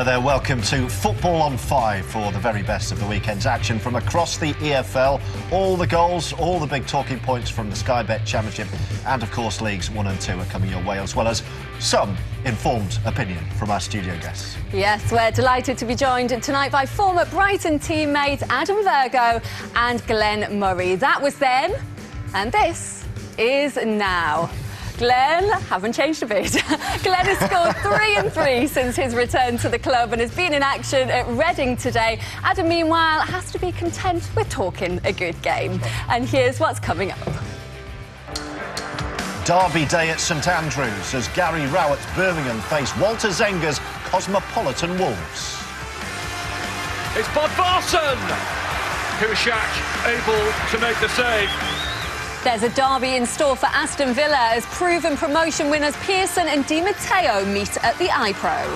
Hello there, welcome to Football on 5 for the very best of the weekend's action from across the EFL. All the goals, all the big talking points from the Sky Bet Championship and, of course, Leagues 1 and 2 are coming your way, as well as some informed opinion from our studio guests. Yes, we're delighted to be joined tonight by former Brighton teammates Adam Virgo and Glenn Murray. That was then, and this is now. Glenn, haven't changed a bit. Glenn has scored 3 and 3 since his return to the club and has been in action at Reading today. Adam, meanwhile, has to be content with talking a good game. And here's what's coming up. Derby Day at St Andrews as Gary Rowett's Birmingham face Walter Zenga's Cosmopolitan Wolves. It's Bodvarsson! Kuszczak able to make the save. There's a derby in store for Aston Villa as proven promotion winners Pearson and Di Matteo meet at the iPro.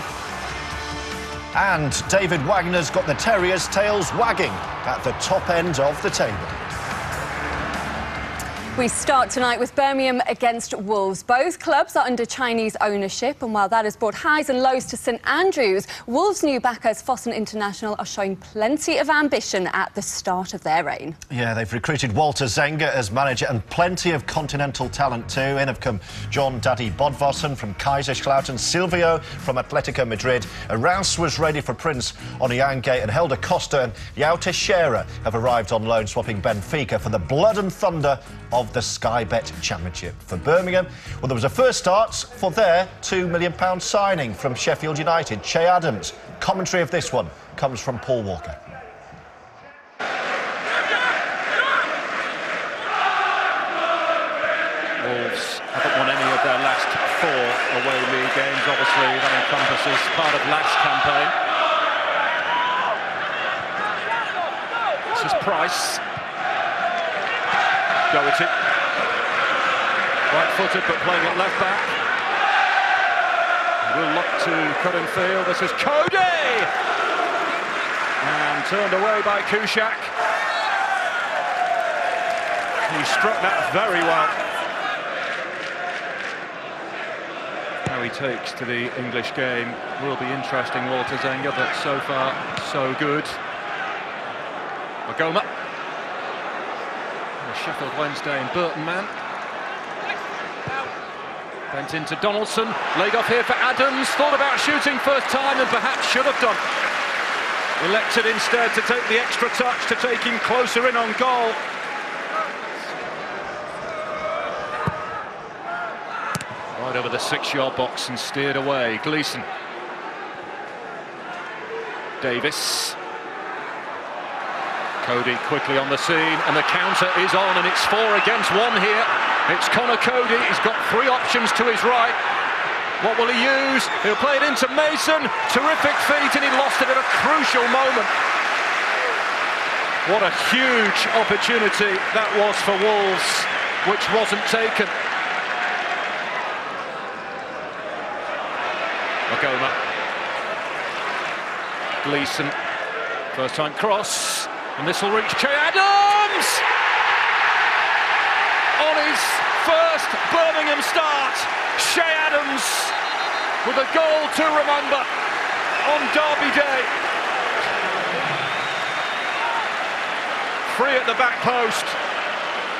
And David Wagner's got the Terriers' tails wagging at the top end of the table. We start tonight with Birmingham against Wolves. Both clubs are under Chinese ownership, and while that has brought highs and lows to St Andrews, Wolves' new backers Fossen International are showing plenty of ambition at the start of their reign. Yeah, they've recruited Walter Zenga as manager and plenty of continental talent too. In have come John Daddy Bodvarsson from Kaiserslautern, Silvio from Atletico Madrid. Rouse was ready for Prince Onyangate, and Helder Costa and Yao Teixeira have arrived on loan, swapping Benfica for the blood and thunder of the Sky Bet Championship. For Birmingham, well, there was a first start for their £2 million signing from Sheffield United, Che Adams. Commentary of this one comes from Paul Walker. Wolves haven't won any of their last 4 away league games. Obviously, that encompasses part of last campaign. This is Price. Doherty, right-footed but playing it left back. Will look to cut and field. This is Cody! And turned away by Kuszczak. He struck that very well. How he takes to the English game will be interesting, Walter Zenga, but so far, so good. Magoma. Sheffield Wednesday and Burton man. Bent into Donaldson, laid off here for Adams, thought about shooting first time and perhaps should have done. Elected instead to take the extra touch to take him closer in on goal. Right over the 6-yard box and steered away. Gleeson. Davis. Cody quickly on the scene, and the counter is on, and it's 4 against 1 here. It's Connor Cody. He's got 3 options to his right. What will he use? He'll play it into Mason. Terrific feet, and he lost it at a crucial moment. What a huge opportunity that was for Wolves, which wasn't taken. Magoma. Gleeson. First time cross. And this will reach Che Adams! On his first Birmingham start, Che Adams with a goal to remember on Derby Day. Free at the back post.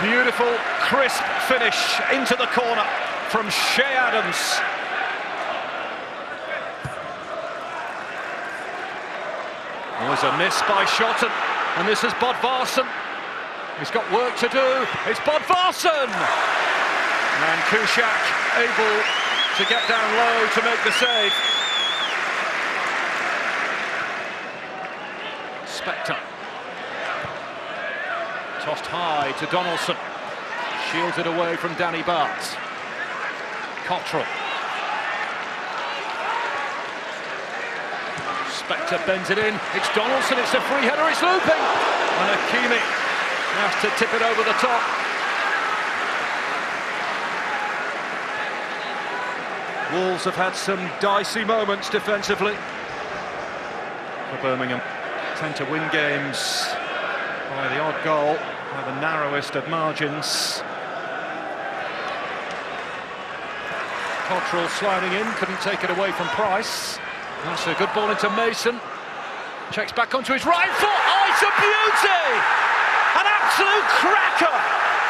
Beautiful, crisp finish into the corner from Che Adams. Was a miss by Shotton. And this is Bodvarsson. He's got work to do. It's Bodvarsson! And Kuszczak able to get down low to make the save. Spector. Tossed high to Donaldson. Shields it away from Danny Bartz. Cottrell. Spector bends it in, it's Donaldson, it's a free header, it's looping! And Hakimi has to tip it over the top. Wolves have had some dicey moments defensively. For Birmingham, tend to win games by the odd goal, by the narrowest of margins. Cottrell sliding in, couldn't take it away from Price. That's a good ball into Mason. Checks back onto his right foot. Oh, it's a beauty! An absolute cracker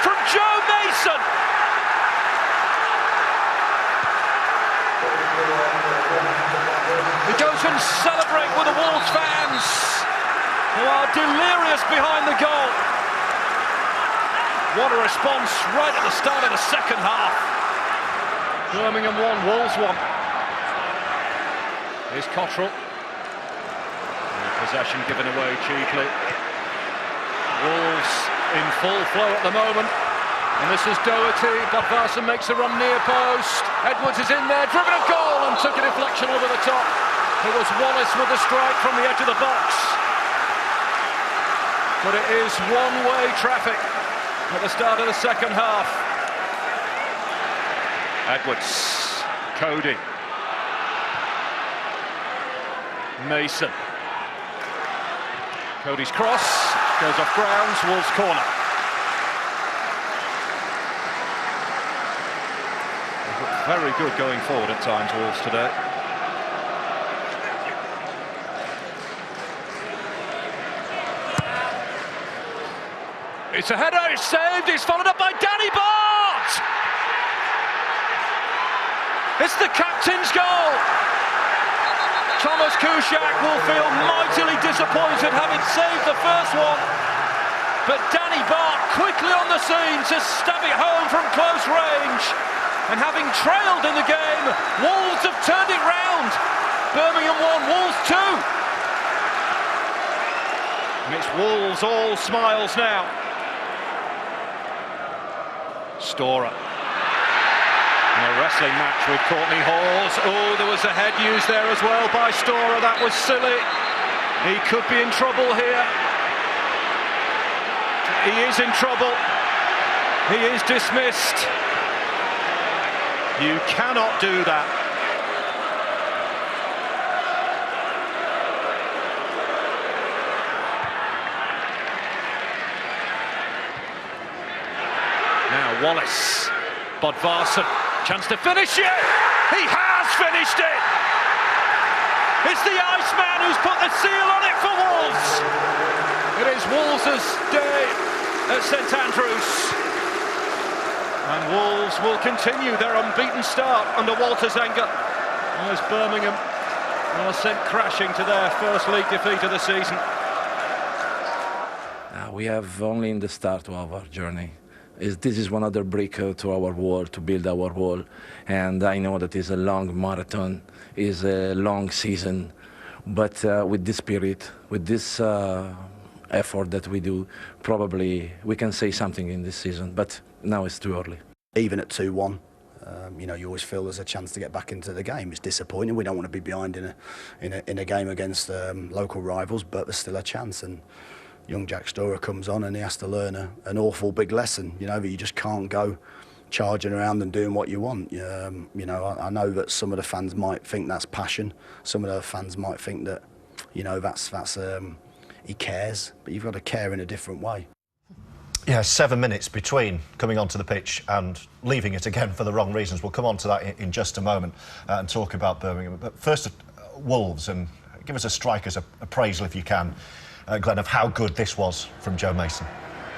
from Joe Mason. He goes and celebrates with the Wolves fans, who are delirious behind the goal. What a response right at the start of the second half. Birmingham 1, Wolves 1. Here's Cottrell. Possession given away cheaply. Wolves in full flow at the moment. And this is Doherty. Bodvarsson makes a run near post. Edwards is in there, driven a goal and took a deflection over the top. It was Wallace with the strike from the edge of the box. But it is one-way traffic at the start of the second half. Edwards, Cody, Mason. Cody's cross goes off grounds, Wolves corner. They've looked very good going forward at times, Wolves today. It's a header, it's saved, it's followed up by Danny Bart! It's the captain's goal! Thomas Kuszczak will feel mightily disappointed having saved the first one. But Danny Bart quickly on the scene to stab it home from close range. And having trailed in the game, Wolves have turned it round. Birmingham 1, Wolves 2. And it's Wolves all smiles now. Storer. A wrestling match with Courtney Hawes. Oh, there was a head used there as well by Storer. That was silly. He could be in trouble here. He is in trouble. He is dismissed. You cannot do that. Now Wallace. Bodvarsson. Chance to finish it! He has finished it! It's the Iceman who's put the seal on it for Wolves! It is Wolves' day at St Andrews. And Wolves will continue their unbeaten start under Walter Zenga, as Birmingham are sent crashing to their first league defeat of the season. We have only in the start of our journey. This is one other brick to our wall, to build our wall. And I know that it's a long marathon, it's a long season. But with this spirit, with this effort that we do, probably we can say something in this season. But now it's too early. Even at 2-1, you know, you always feel there's a chance to get back into the game. It's disappointing. We don't want to be behind in a game against local rivals, but there's still a chance. And young Jack Storer comes on and he has to learn an awful big lesson, you know, that you just can't go charging around and doing what you want. You know, I know that some of the fans might think that's passion. Some of the fans might think that, you know, that's he cares, but you've got to care in a different way. Yeah, 7 minutes between coming onto the pitch and leaving it again for the wrong reasons. We'll come on to that in just a moment and talk about Birmingham. But first, Wolves, and give us a striker's appraisal if you can, Glenn, of how good this was from Joe Mason.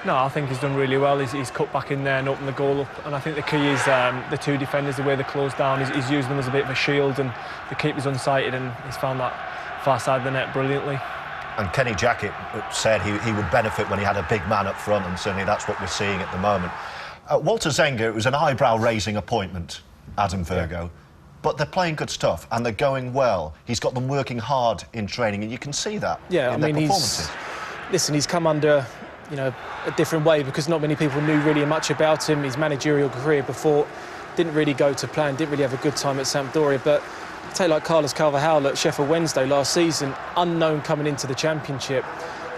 No, I think he's done really well. He's cut back in there and opened the goal up. And I think the key is the two defenders, the way they're closed down. He's used them as a bit of a shield, and the keeper's unsighted, and he's found that far side of the net brilliantly. And Kenny Jackett said he would benefit when he had a big man up front, and certainly that's what we're seeing at the moment. Walter Zenga, it was an eyebrow-raising appointment, Adam Virgo. Yeah. But they're playing good stuff and they're going well. He's got them working hard in training, and you can see that in their performances. He's come under, you know, a different way, because not many people knew really much about him. His managerial career before didn't really go to plan, didn't really have a good time at Sampdoria. But take like Carlos Carvajal at Sheffield Wednesday last season, unknown coming into the Championship.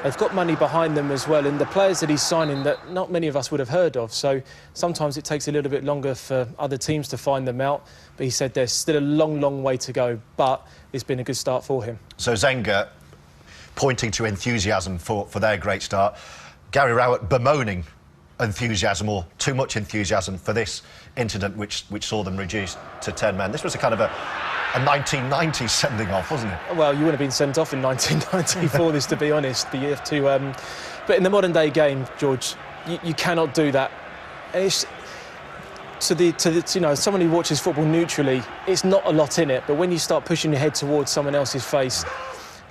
They've got money behind them as well, and the players that he's signing that not many of us would have heard of. So sometimes it takes a little bit longer for other teams to find them out. But he said there's still a long, long way to go, but it's been a good start for him. So Zenga pointing to enthusiasm for their great start. Gary Rowett bemoaning enthusiasm, or too much enthusiasm, for this incident which saw them reduced to 10 men. This was a kind of a a 1990 sending off, wasn't it? Well, you wouldn't have been sent off in 1990 for this, to be honest. But you have to. But in the modern day game, George, you cannot do that. And it's, you know, someone who watches football neutrally, it's not a lot in it. But when you start pushing your head towards someone else's face,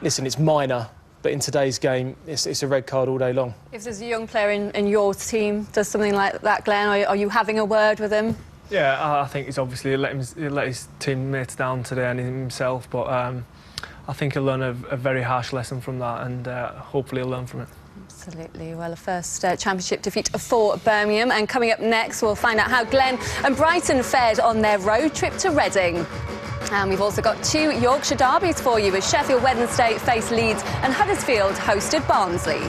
listen, it's minor. But in today's game, it's a red card all day long. If there's a young player in your team does something like that, Glenn, are you having a word with him? Yeah, I think he's obviously let his teammates down today and himself, but I think he'll learn a very harsh lesson from that, and hopefully he'll learn from it. Absolutely. Well, a first championship defeat for Birmingham, and coming up next we'll find out how Glen and Brighton fared on their road trip to Reading. And we've also got 2 Yorkshire derbies for you, as Sheffield Wednesday face Leeds and Huddersfield hosted Barnsley.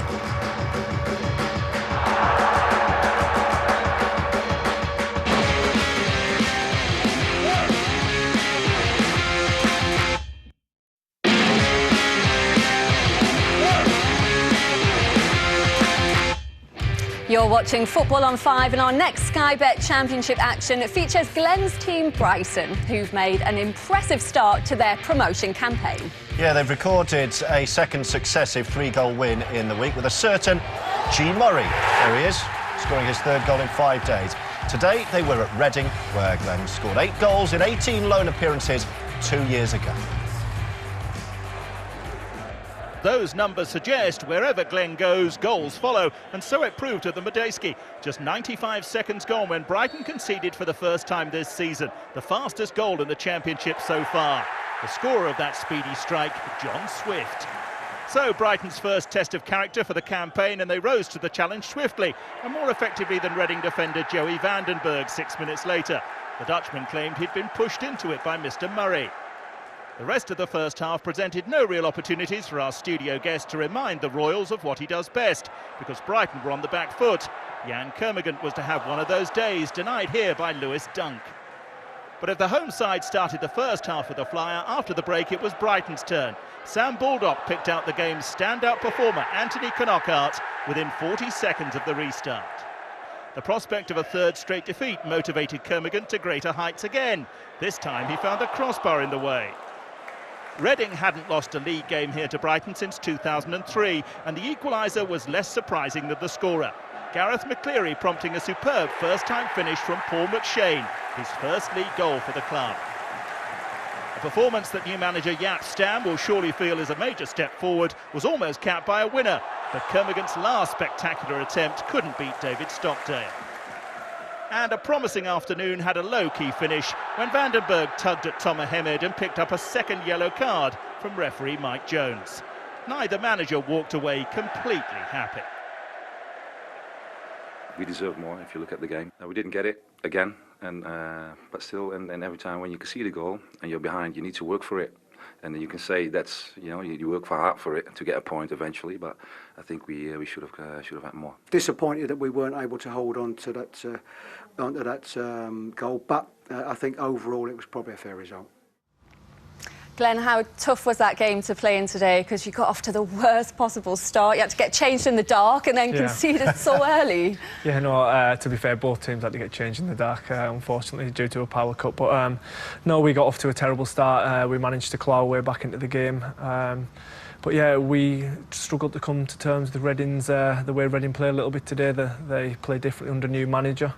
You're watching Football on 5, and our next Sky Bet Championship action features Glenn's team Brighton, who've made an impressive start to their promotion campaign. Yeah, they've recorded a second successive 3-goal win in the week with a certain G. Murray. There he is, scoring his 3rd goal in 5 days. Today, they were at Reading, where Glenn scored 8 goals in 18 loan appearances 2 years ago. Those numbers suggest wherever Glenn goes, goals follow, and so it proved at the Madejski. Just 95 seconds gone when Brighton conceded for the first time this season, the fastest goal in the Championship so far. The scorer of that speedy strike, John Swift. So Brighton's first test of character for the campaign, and they rose to the challenge swiftly, and more effectively than Reading defender Joey Vandenberg 6 minutes later. The Dutchman claimed he'd been pushed into it by Mr. Murray. The rest of the first half presented no real opportunities for our studio guest to remind the Royals of what he does best, because Brighton were on the back foot. Jan Kermorgant was to have one of those days, denied here by Lewis Dunk. But if the home side started the first half with a flyer, after the break it was Brighton's turn. Sam Baldock picked out the game's standout performer, Anthony Knockaert, within 40 seconds of the restart. The prospect of a 3rd straight defeat motivated Kermorgant to greater heights again. This time he found a crossbar in the way. Reading hadn't lost a league game here to Brighton since 2003, and the equaliser was less surprising than the scorer. Gareth McCleary prompting a superb first-time finish from Paul McShane, his first league goal for the club. A performance that new manager Jaap Stam will surely feel is a major step forward was almost capped by a winner, but Kermorgant's last spectacular attempt couldn't beat David Stockdale. And a promising afternoon had a low-key finish when Vandenberg tugged at Tom Mohamed and picked up a 2nd yellow card from referee Mike Jones. Neither manager walked away completely happy. We deserve more if you look at the game. We didn't get it again, but still, and every time when you concede a goal and you're behind, you need to work for it. And you can say that's, you know, you work hard for it to get a point eventually, but I think we should have had more. Disappointed that we weren't able to hold on to that goal, but I think overall it was probably a fair result. Glenn, how tough was that game to play in today? Because you got off to the worst possible start. You had to get changed in the dark and then conceded so early. Yeah, no, to be fair, both teams had to get changed in the dark, unfortunately, due to a power cut. But no, we got off to a terrible start. We managed to claw our way back into the game. But yeah, we struggled to come to terms with Reading's, the way Reading play a little bit today. They play differently under new manager.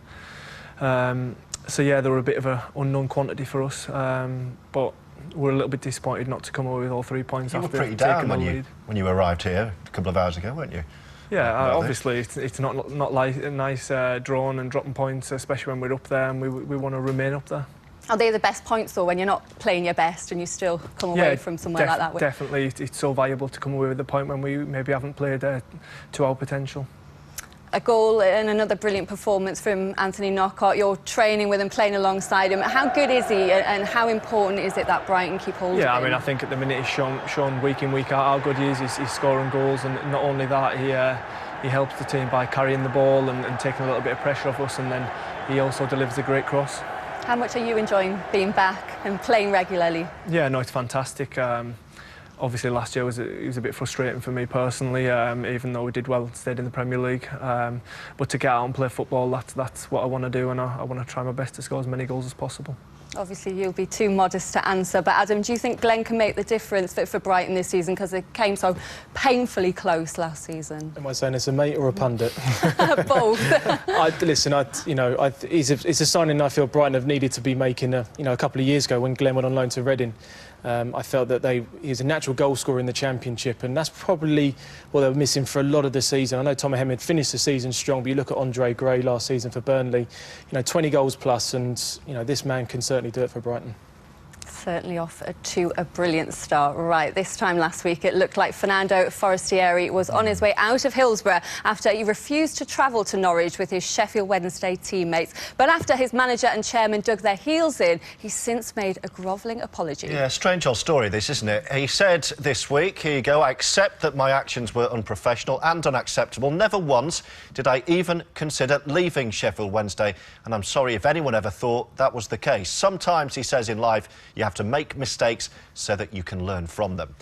So yeah, they were a bit of an unknown quantity for us. But we're a little bit disappointed not to come away with all 3 points after taking the lead. You were pretty down when you arrived here a couple of hours ago, weren't you? Yeah, obviously it's not like a nice drawing and dropping points, especially when we're up there, and we want to remain up there. Are they the best points, though, when you're not playing your best and you still come away from somewhere like that? Definitely. It's so valuable to come away with the point when we maybe haven't played to our potential. A goal and another brilliant performance from Anthony Knockaert. You're training with him, playing alongside him. How good is he, and how important is it that Brighton keep hold of him? Yeah, I mean, I think at the minute he's shown week in, week out how good he is. He's scoring goals, and not only that, he helps the team by carrying the ball and taking a little bit of pressure off us, and then he also delivers a great cross. How much are you enjoying being back and playing regularly? Yeah, no, it's fantastic. Obviously last year it was a bit frustrating for me personally, even though we did well, stayed in the Premier League. But to get out and play football, that's what I want to do, and I want to try my best to score as many goals as possible. Obviously, you'll be too modest to answer, but Adam, do you think Glenn can make the difference for Brighton this season, because they came so painfully close last season? Am I saying it's a mate or a pundit? Both. It's a signing I feel Brighton have needed to be making a couple of years ago when Glenn went on loan to Reading. I felt that he's a natural goal scorer in the Championship, and that's probably what they were missing for a lot of the season. I know Tom Hemming finished the season strong, but you look at Andre Gray last season for Burnley, 20 goals plus, and this man can certainly do it for Brighton. Certainly off to a brilliant start. Right, this time last week it looked like Fernando Forestieri was on his way out of Hillsborough after he refused to travel to Norwich with his Sheffield Wednesday teammates. But after his manager and chairman dug their heels in, he's since made a grovelling apology. Yeah, strange old story this, isn't it? He said this week, here you go, I accept that my actions were unprofessional and unacceptable. Never once did I even consider leaving Sheffield Wednesday, and I'm sorry if anyone ever thought that was the case. Sometimes, he says, in life, you have to make mistakes so that you can learn from them.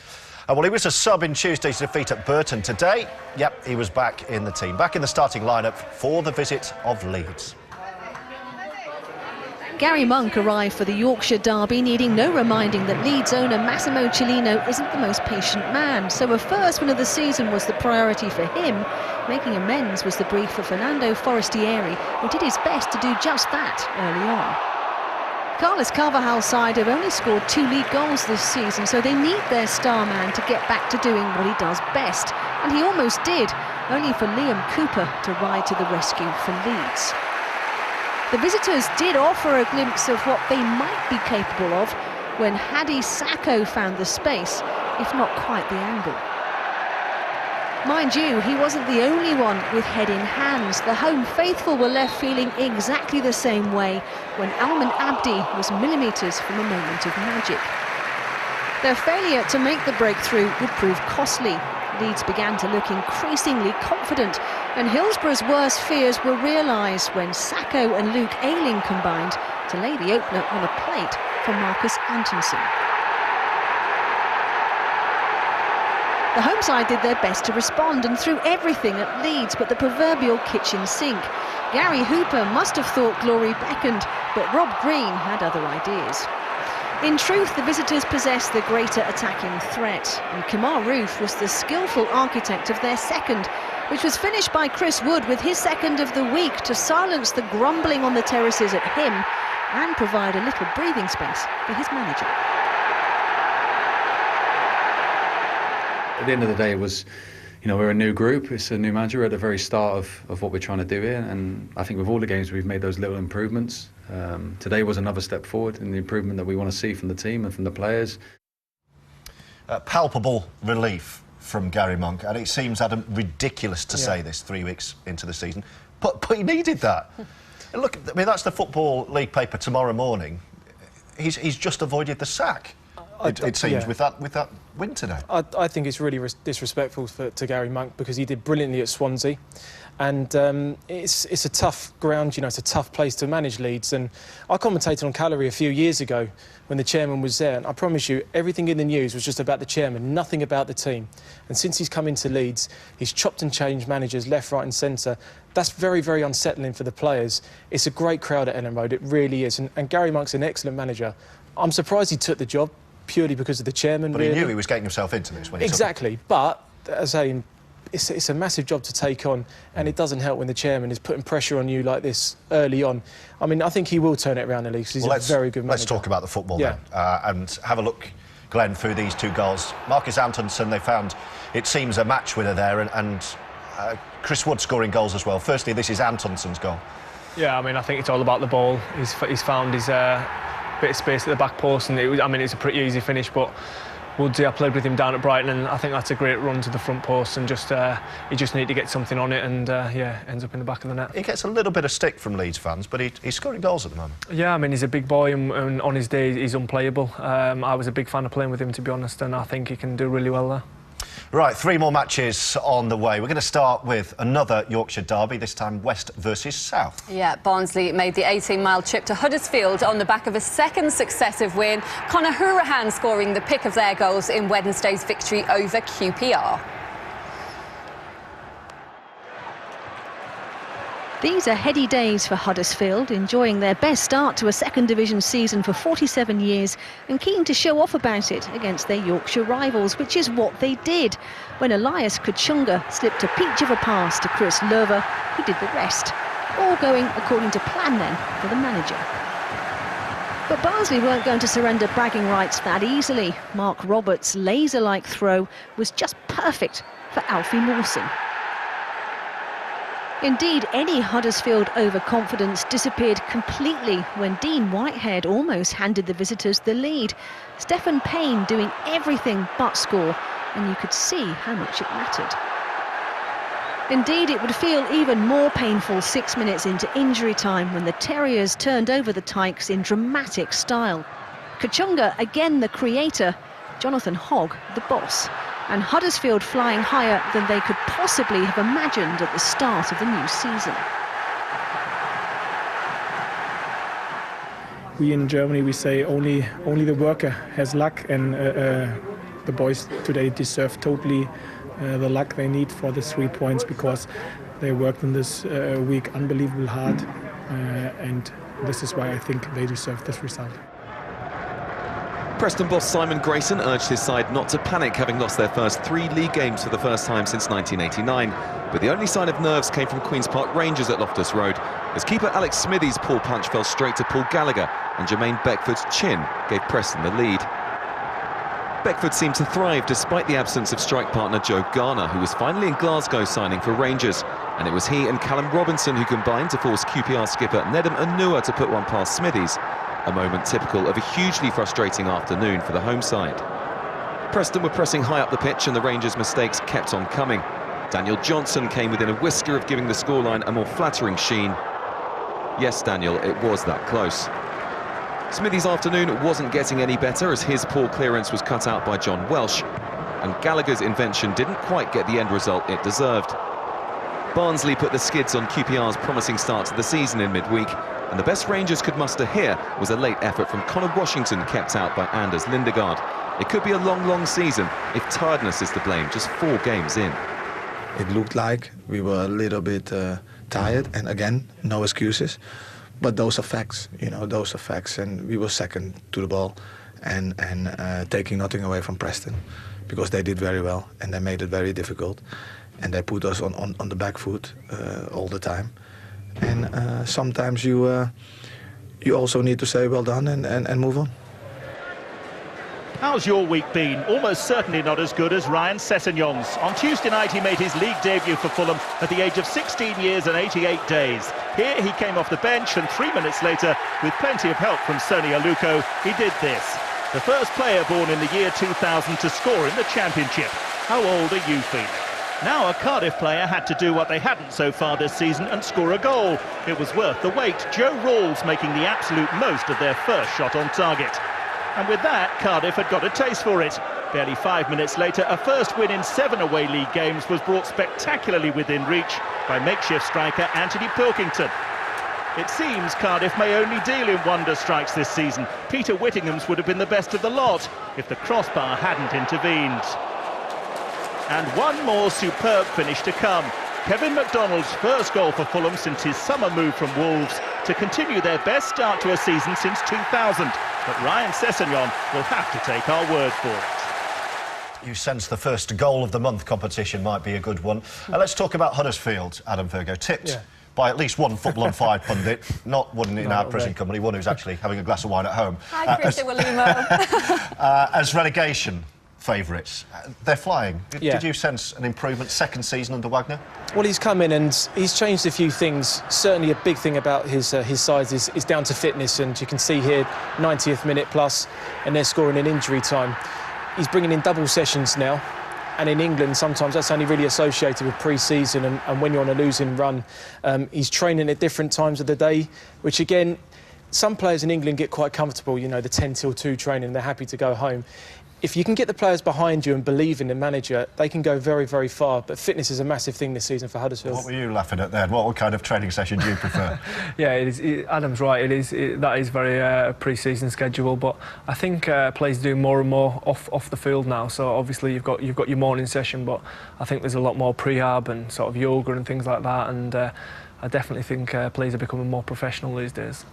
Well, he was a sub in Tuesday's defeat at Burton. Today, yep, he was back in the team, back in the starting lineup for the visit of Leeds. Gary Monk arrived for the Yorkshire derby, needing no reminding that Leeds owner Massimo Cellino isn't the most patient man. So a first win of the season was the priority for him. Making amends was the brief for Fernando Forestieri, who did his best to do just that early on. Carlos Carvajal's side have only scored 2 lead goals this season, so they need their star man to get back to doing what he does best. And he almost did, only for Liam Cooper to ride to the rescue for Leeds. The visitors did offer a glimpse of what they might be capable of when Hadi Sakho found the space, if not quite the angle. Mind you, he wasn't the only one with head in hands. The home faithful were left feeling exactly the same way when Alman Abdi was millimetres from a moment of magic. Their failure to make the breakthrough would prove costly. Leeds began to look increasingly confident, and Hillsborough's worst fears were realised when Sakho and Luke Ayling combined to lay the opener on a plate for Marcus Antonsen. The home side did their best to respond and threw everything at Leeds but the proverbial kitchen sink. Gary Hooper must have thought glory beckoned, but Rob Green had other ideas. In truth, the visitors possessed the greater attacking threat, and Kemar Roof was the skillful architect of their second, which was finished by Chris Wood with his second of the week to silence the grumbling on the terraces at him and provide a little breathing space for his manager. At the end of the day, it was, we're a new group, it's a new manager, we're at the very start of what we're trying to do here, and I think with all the games we've made those little improvements. Today was another step forward in the improvement that we want to see from the team and from the players. Palpable relief from Gary Monk, and it seems, Adam, ridiculous to say this 3 weeks into the season, but he needed that. And look, I mean, that's the Football League paper tomorrow morning. He's just avoided the sack. It seems, with that win today. I think it's really disrespectful to Gary Monk, because he did brilliantly at Swansea, and it's a tough ground, it's a tough place to manage Leeds. And I commentated on Callery a few years ago when the chairman was there, and I promise you, everything in the news was just about the chairman, nothing about the team. And since he's come into Leeds, he's chopped and changed managers left, right and centre. That's very, very unsettling for the players. It's a great crowd at Ellen Road, it really is. And Gary Monk's an excellent manager. I'm surprised he took the job, purely because of the chairman. But really. He knew he was getting himself into this when he exactly. But as I say, it's a massive job to take on, and it doesn't help when the chairman is putting pressure on you like this early on. I mean, I think he will turn it around at least, because he's a very good manager. Let's talk about the football then, and have a look, Glenn, through these 2 goals. Marcus Antonsen, they found, it seems, a match winner there, and Chris Wood scoring goals as well. Firstly, this is Antonsen's goal. Yeah, I mean, I think it's all about the ball. He's found his bit of space at the back post, and it's a pretty easy finish, but Woodsy, I played with him down at Brighton, and I think that's a great run to the front post, and he just need to get something on it, and ends up in the back of the net. He gets a little bit of stick from Leeds fans, but he's scoring goals at the moment. Yeah, I mean, he's a big boy, and on his day he's unplayable. I was a big fan of playing with him, to be honest, and I think he can do really well there. Right, 3 more matches on the way. We're going to start with another Yorkshire derby, this time West versus South. Yeah, Barnsley made the 18-mile trip to Huddersfield on the back of a second successive win. Conor Hourihane scoring the pick of their goals in Wednesday's victory over QPR. These are heady days for Huddersfield, enjoying their best start to a second division season for 47 years and keen to show off about it against their Yorkshire rivals, which is what they did when Elias Kachunga slipped a peach of a pass to Chris Löwer, who did the rest. All going according to plan then for the manager. But Barnsley weren't going to surrender bragging rights that easily. Mark Roberts' laser-like throw was just perfect for Alfie Mawson. Indeed, any Huddersfield overconfidence disappeared completely when Dean Whitehead almost handed the visitors the lead. Stephen Payne doing everything but score, and you could see how much it mattered. Indeed, it would feel even more painful 6 minutes into injury time when the Terriers turned over the Tykes in dramatic style. Kachunga, again the creator, Jonathan Hogg, the boss. And Huddersfield flying higher than they could possibly have imagined at the start of the new season. We in Germany, we say only the worker has luck, and the boys today deserve totally the luck they need for the 3 points, because they worked on this week unbelievably hard, and this is why I think they deserve this result. Preston boss Simon Grayson urged his side not to panic, having lost their first 3 league games for the first time since 1989. But the only sign of nerves came from Queen's Park Rangers at Loftus Road, as keeper Alex Smithies' poor punch fell straight to Paul Gallagher, and Jermaine Beckford's chin gave Preston the lead. Beckford seemed to thrive despite the absence of strike partner Joe Garner, who was finally in Glasgow signing for Rangers. And it was he and Callum Robinson who combined to force QPR skipper Nedum Anua to put one past Smithies. A moment typical of a hugely frustrating afternoon for the home side. Preston were pressing high up the pitch and the Rangers' mistakes kept on coming. Daniel Johnson came within a whisker of giving the scoreline a more flattering sheen. Yes, Daniel, it was that close. Smithies' afternoon wasn't getting any better as his poor clearance was cut out by John Welsh, and Gallagher's invention didn't quite get the end result it deserved. Barnsley put the skids on QPR's promising start to the season in midweek, and the best Rangers could muster here was a late effort from Connor Washington, kept out by Anders Lindegaard. It could be a long, long season if tiredness is to blame, just 4 games in. It looked like we were a little bit tired, and again, no excuses. But those are facts, you know, those are facts. And we were second to the ball and taking nothing away from Preston, because they did very well and they made it very difficult. And they put us on the back foot all the time. And sometimes you also need to say well done and move on. How's your week been? Almost certainly not as good as Ryan Sessegnon's. On Tuesday night he made his league debut for Fulham at the age of 16 years and 88 days. Here he came off the bench, and 3 minutes later, with plenty of help from Sonny Aluko, he did this. The first player born in the year 2000 to score in the Championship. How old are you feeling? Now a Cardiff player had to do what they hadn't so far this season and score a goal. It was worth the wait. Joe Rawls making the absolute most of their first shot on target. And with that, Cardiff had got a taste for it. Barely 5 minutes later, a first win in 7 away league games was brought spectacularly within reach by makeshift striker Anthony Pilkington. It seems Cardiff may only deal in wonder strikes this season. Peter Whittingham's would have been the best of the lot if the crossbar hadn't intervened. And one more superb finish to come. Kevin McDonald's first goal for Fulham since his summer move from Wolves, to continue their best start to a season since 2000. But Ryan Sessegnon will have to take our word for it. You sense the first goal of the month competition might be a good one. Let's talk about Huddersfield, Adam Virgo. Tipped by at least one Football on 5 pundit, not one in our prison company, one who's actually having a glass of wine at home. Hi, Christian Willimo. As relegation favourites. They're flying. Did you sense an improvement second season under Wagner? Well, he's come in and he's changed a few things. Certainly a big thing about his size is down to fitness, and you can see here 90th minute plus, and they're scoring in injury time. He's bringing in double sessions now, and in England sometimes that's only really associated with pre-season and when you're on a losing run. He's training at different times of the day, which again, some players in England get quite comfortable, you know, the 10 till 2 training, they're happy to go home. If you can get the players behind you and believe in the manager, they can go very, very far. But fitness is a massive thing this season for Huddersfield. What were you laughing at then? What kind of training session do you prefer? Yeah, Adam's right. That is very pre-season schedule. But I think players do more and more off the field now. So obviously you've got your morning session, but I think there's a lot more prehab and sort of yoga and things like that. And I definitely think players are becoming more professional these days.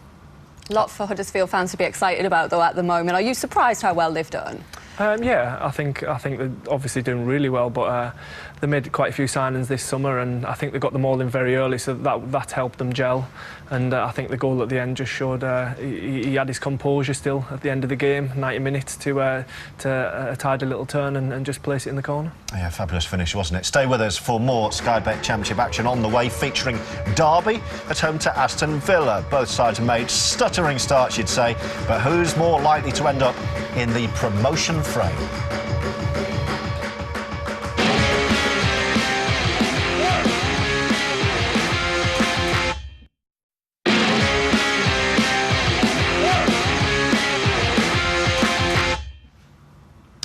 A lot for Huddersfield fans to be excited about, though, at the moment. Are you surprised how well they've done? Yeah, I think they're obviously doing really well, but they made quite a few signings this summer, and I think they got them all in very early, so that helped them gel. And I think the goal at the end just showed he had his composure still at the end of the game, 90 minutes to a tidy little turn and just place it in the corner. Yeah, fabulous finish, wasn't it? Stay with us for more Sky Bet Championship action on the way, featuring Derby at home to Aston Villa. Both sides have made stuttering starts, you'd say, but who's more likely to end up in the promotion frame?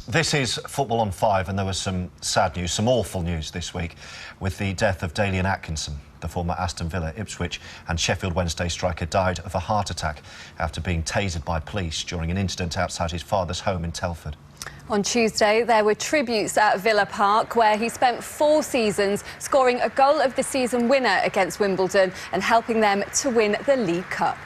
This is Football on 5, and there was some sad news, some awful news this week with the death of Dalian Atkinson. The former Aston Villa, Ipswich and Sheffield Wednesday striker died of a heart attack after being tasered by police during an incident outside his father's home in Telford. On Tuesday, there were tributes at Villa Park, where he spent 4 seasons, scoring a goal of the season winner against Wimbledon and helping them to win the League Cup.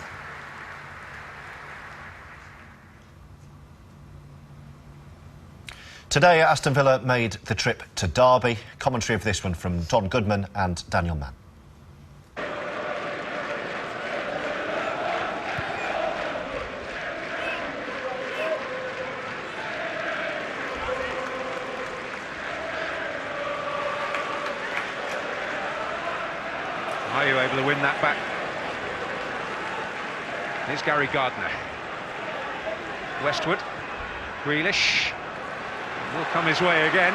Today, Aston Villa made the trip to Derby. Commentary of this one from Don Goodman and Daniel Mann. Are you able to win that back? Here's Gary Gardner. Westwood. Grealish. Will come his way again.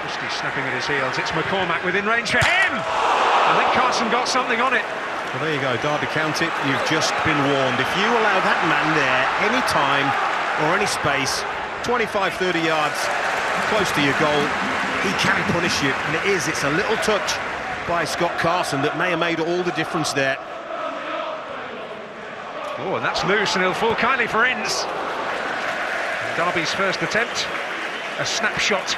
Christie snapping at his heels. It's McCormack within range for him! I think Carson got something on it. Well, there you go, Derby County, you've just been warned. If you allow that man there any time or any space, 25, 30 yards close to your goal, he can punish you. And it's a little touch by Scott Carson that may have made all the difference there. Oh, and that's loose, and he'll fall kindly for Ince. Derby's first attempt, a snapshot.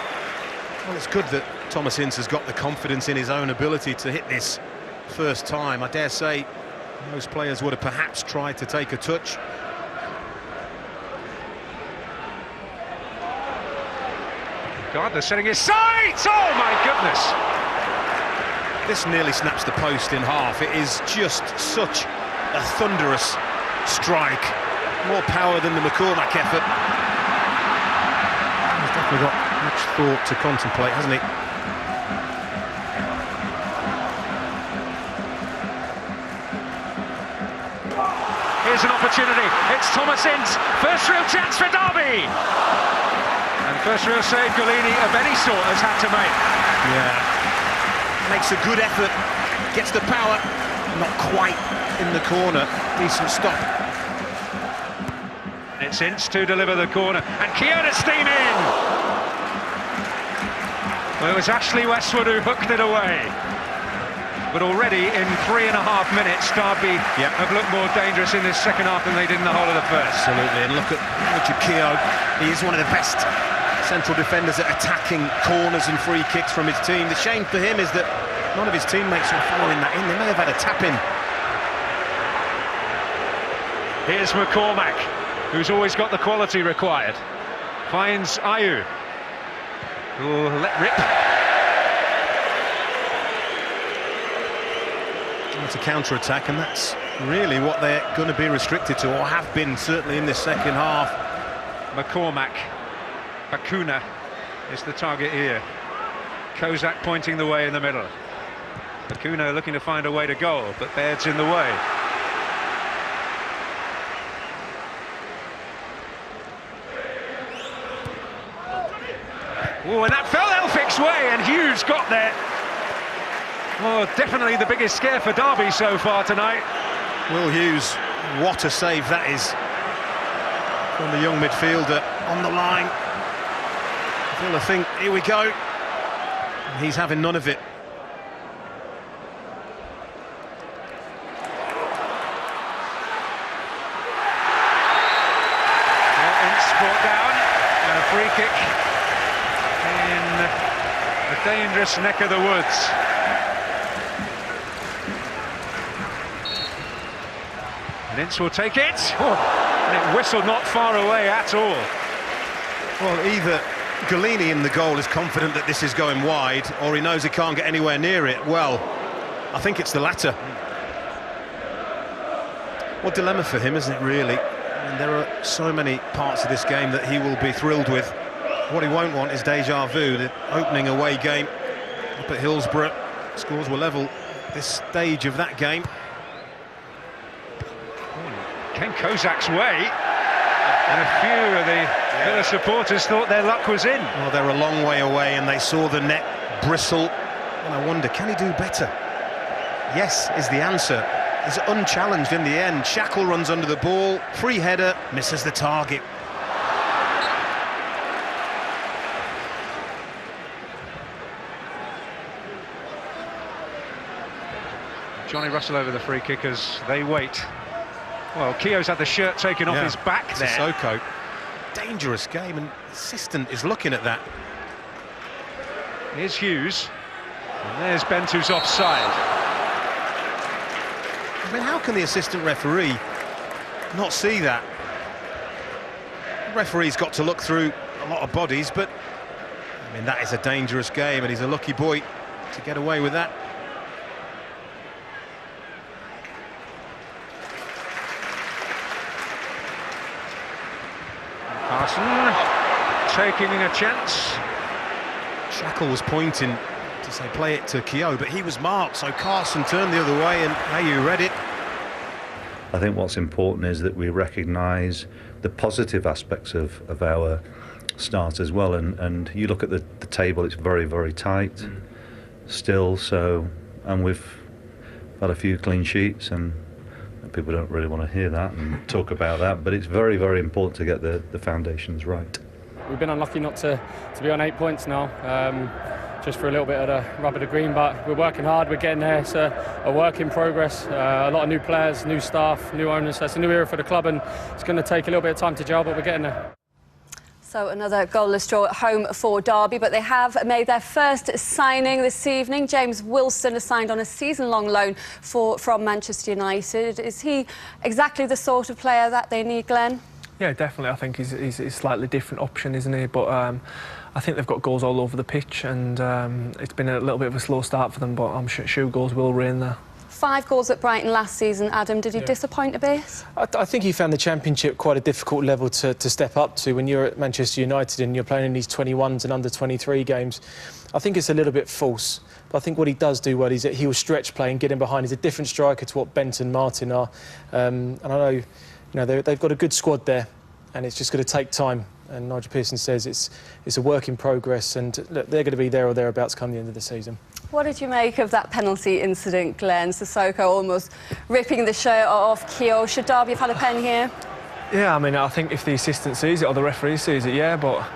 Well, it's good that Thomas Ince has got the confidence in his own ability to hit this first time. I dare say most players would have perhaps tried to take a touch. Gardner setting his sights! Oh, my goodness! This nearly snaps the post in half. It is just such a thunderous strike. More power than the McCormack effort. He's definitely got much thought to contemplate, hasn't he? Here's an opportunity. It's Thomas Ince. First real chance for Derby. And first real save Golini of any sort has had to make. Yeah. Makes a good effort. Gets the power. Not quite in the corner. Decent stop. It's Ince to deliver the corner. And Keown steam in. Well, it was Ashley Westwood who hooked it away. But already in 3.5 minutes, Derby have looked more dangerous in this second half than they did in the whole of the first. Absolutely, and look at Richard Keown. He is one of the best central defenders at attacking corners and free kicks from his team. The shame for him is that none of his teammates were following that in. They may have had a tap-in. Here's McCormack, who's always got the quality required. Finds Ayew, who'll let rip. It's a counter-attack, and that's really what they're going to be restricted to, or have been certainly in this second half. McCormack, Bakuna is the target here. Kozak pointing the way in the middle. Bakuna looking to find a way to goal, but Baird's in the way. Oh, and that fell Elphic's way, and Hughes got there. Oh, definitely the biggest scare for Derby so far tonight. Will Hughes, what a save that is from the young midfielder on the line. Villa think, here we go. And he's having none of it. Ince brought down, and a free kick in the dangerous neck of the woods. Lynsey will take it. And it whistled not far away at all. Well, either Galini in the goal is confident that this is going wide, or he knows he can't get anywhere near it. Well, I think it's the latter. What dilemma for him, isn't it, really? I mean, there are so many parts of this game that he will be thrilled with. What he won't want is deja vu. The opening away game up at Hillsborough, scores were level this stage of that game. Ken Kozak's way, and a few of the Villa supporters thought their luck was in. Well, they're a long way away and they saw the net bristle, and I wonder, can he do better? Yes is the answer. He's unchallenged in the end. Shackle runs under the ball, free header, misses the target. Johnny Russell over the free kickers, they wait. Well, Keogh's had the shirt taken off his back there. Sissoko. Dangerous game, and the assistant is looking at that. Here's Hughes, and there's Bent who's offside. I mean, how can the assistant referee not see that? The referee's got to look through a lot of bodies, but I mean, that is a dangerous game, and he's a lucky boy to get away with that. Carson taking a chance. Shackle was pointing to say play it to Keogh, but he was marked, so Carson turned the other way, and how you read it. I think what's important is that we recognise the positive aspects of our start as well, and you look at the table, it's very, very tight still, so, and we've had a few clean sheets, and people don't really want to hear that and talk about that, but it's very, very important to get the foundations right. We've been unlucky not to be on 8 points now, just for a little bit of the rub of the green, but we're working hard, we're getting there. It's a work in progress, a lot of new players, new staff, new owners, so it's a new era for the club, and it's going to take a little bit of time to gel, but we're getting there. So another goalless draw at home for Derby, but they have made their first signing this evening. James Wilson has signed on a season-long loan from Manchester United. Is he exactly the sort of player that they need, Glenn? Yeah, definitely. I think he's a slightly different option, isn't he? But I think they've got goals all over the pitch, and it's been a little bit of a slow start for them, but I'm sure goals will reign there. 5 goals at Brighton last season. Adam, did he disappoint a bit? I think he found the Championship quite a difficult level to step up to when you're at Manchester United and you're playing in these 21s and under 23 games. I think it's a little bit false, but I think what he does do well is that he'll stretch play and get in behind. He's a different striker to what Bent and Martin are, and I know they've got a good squad there, and it's just going to take time. And Nigel Pearson says it's a work in progress, and look, they're going to be there or thereabouts come the end of the season. What did you make of that penalty incident, Glenn? Sissoko almost ripping the shirt off Keogh. Should Derby have had a pen here? Yeah, I mean, I think if the assistant sees it or the referee sees it, yeah, but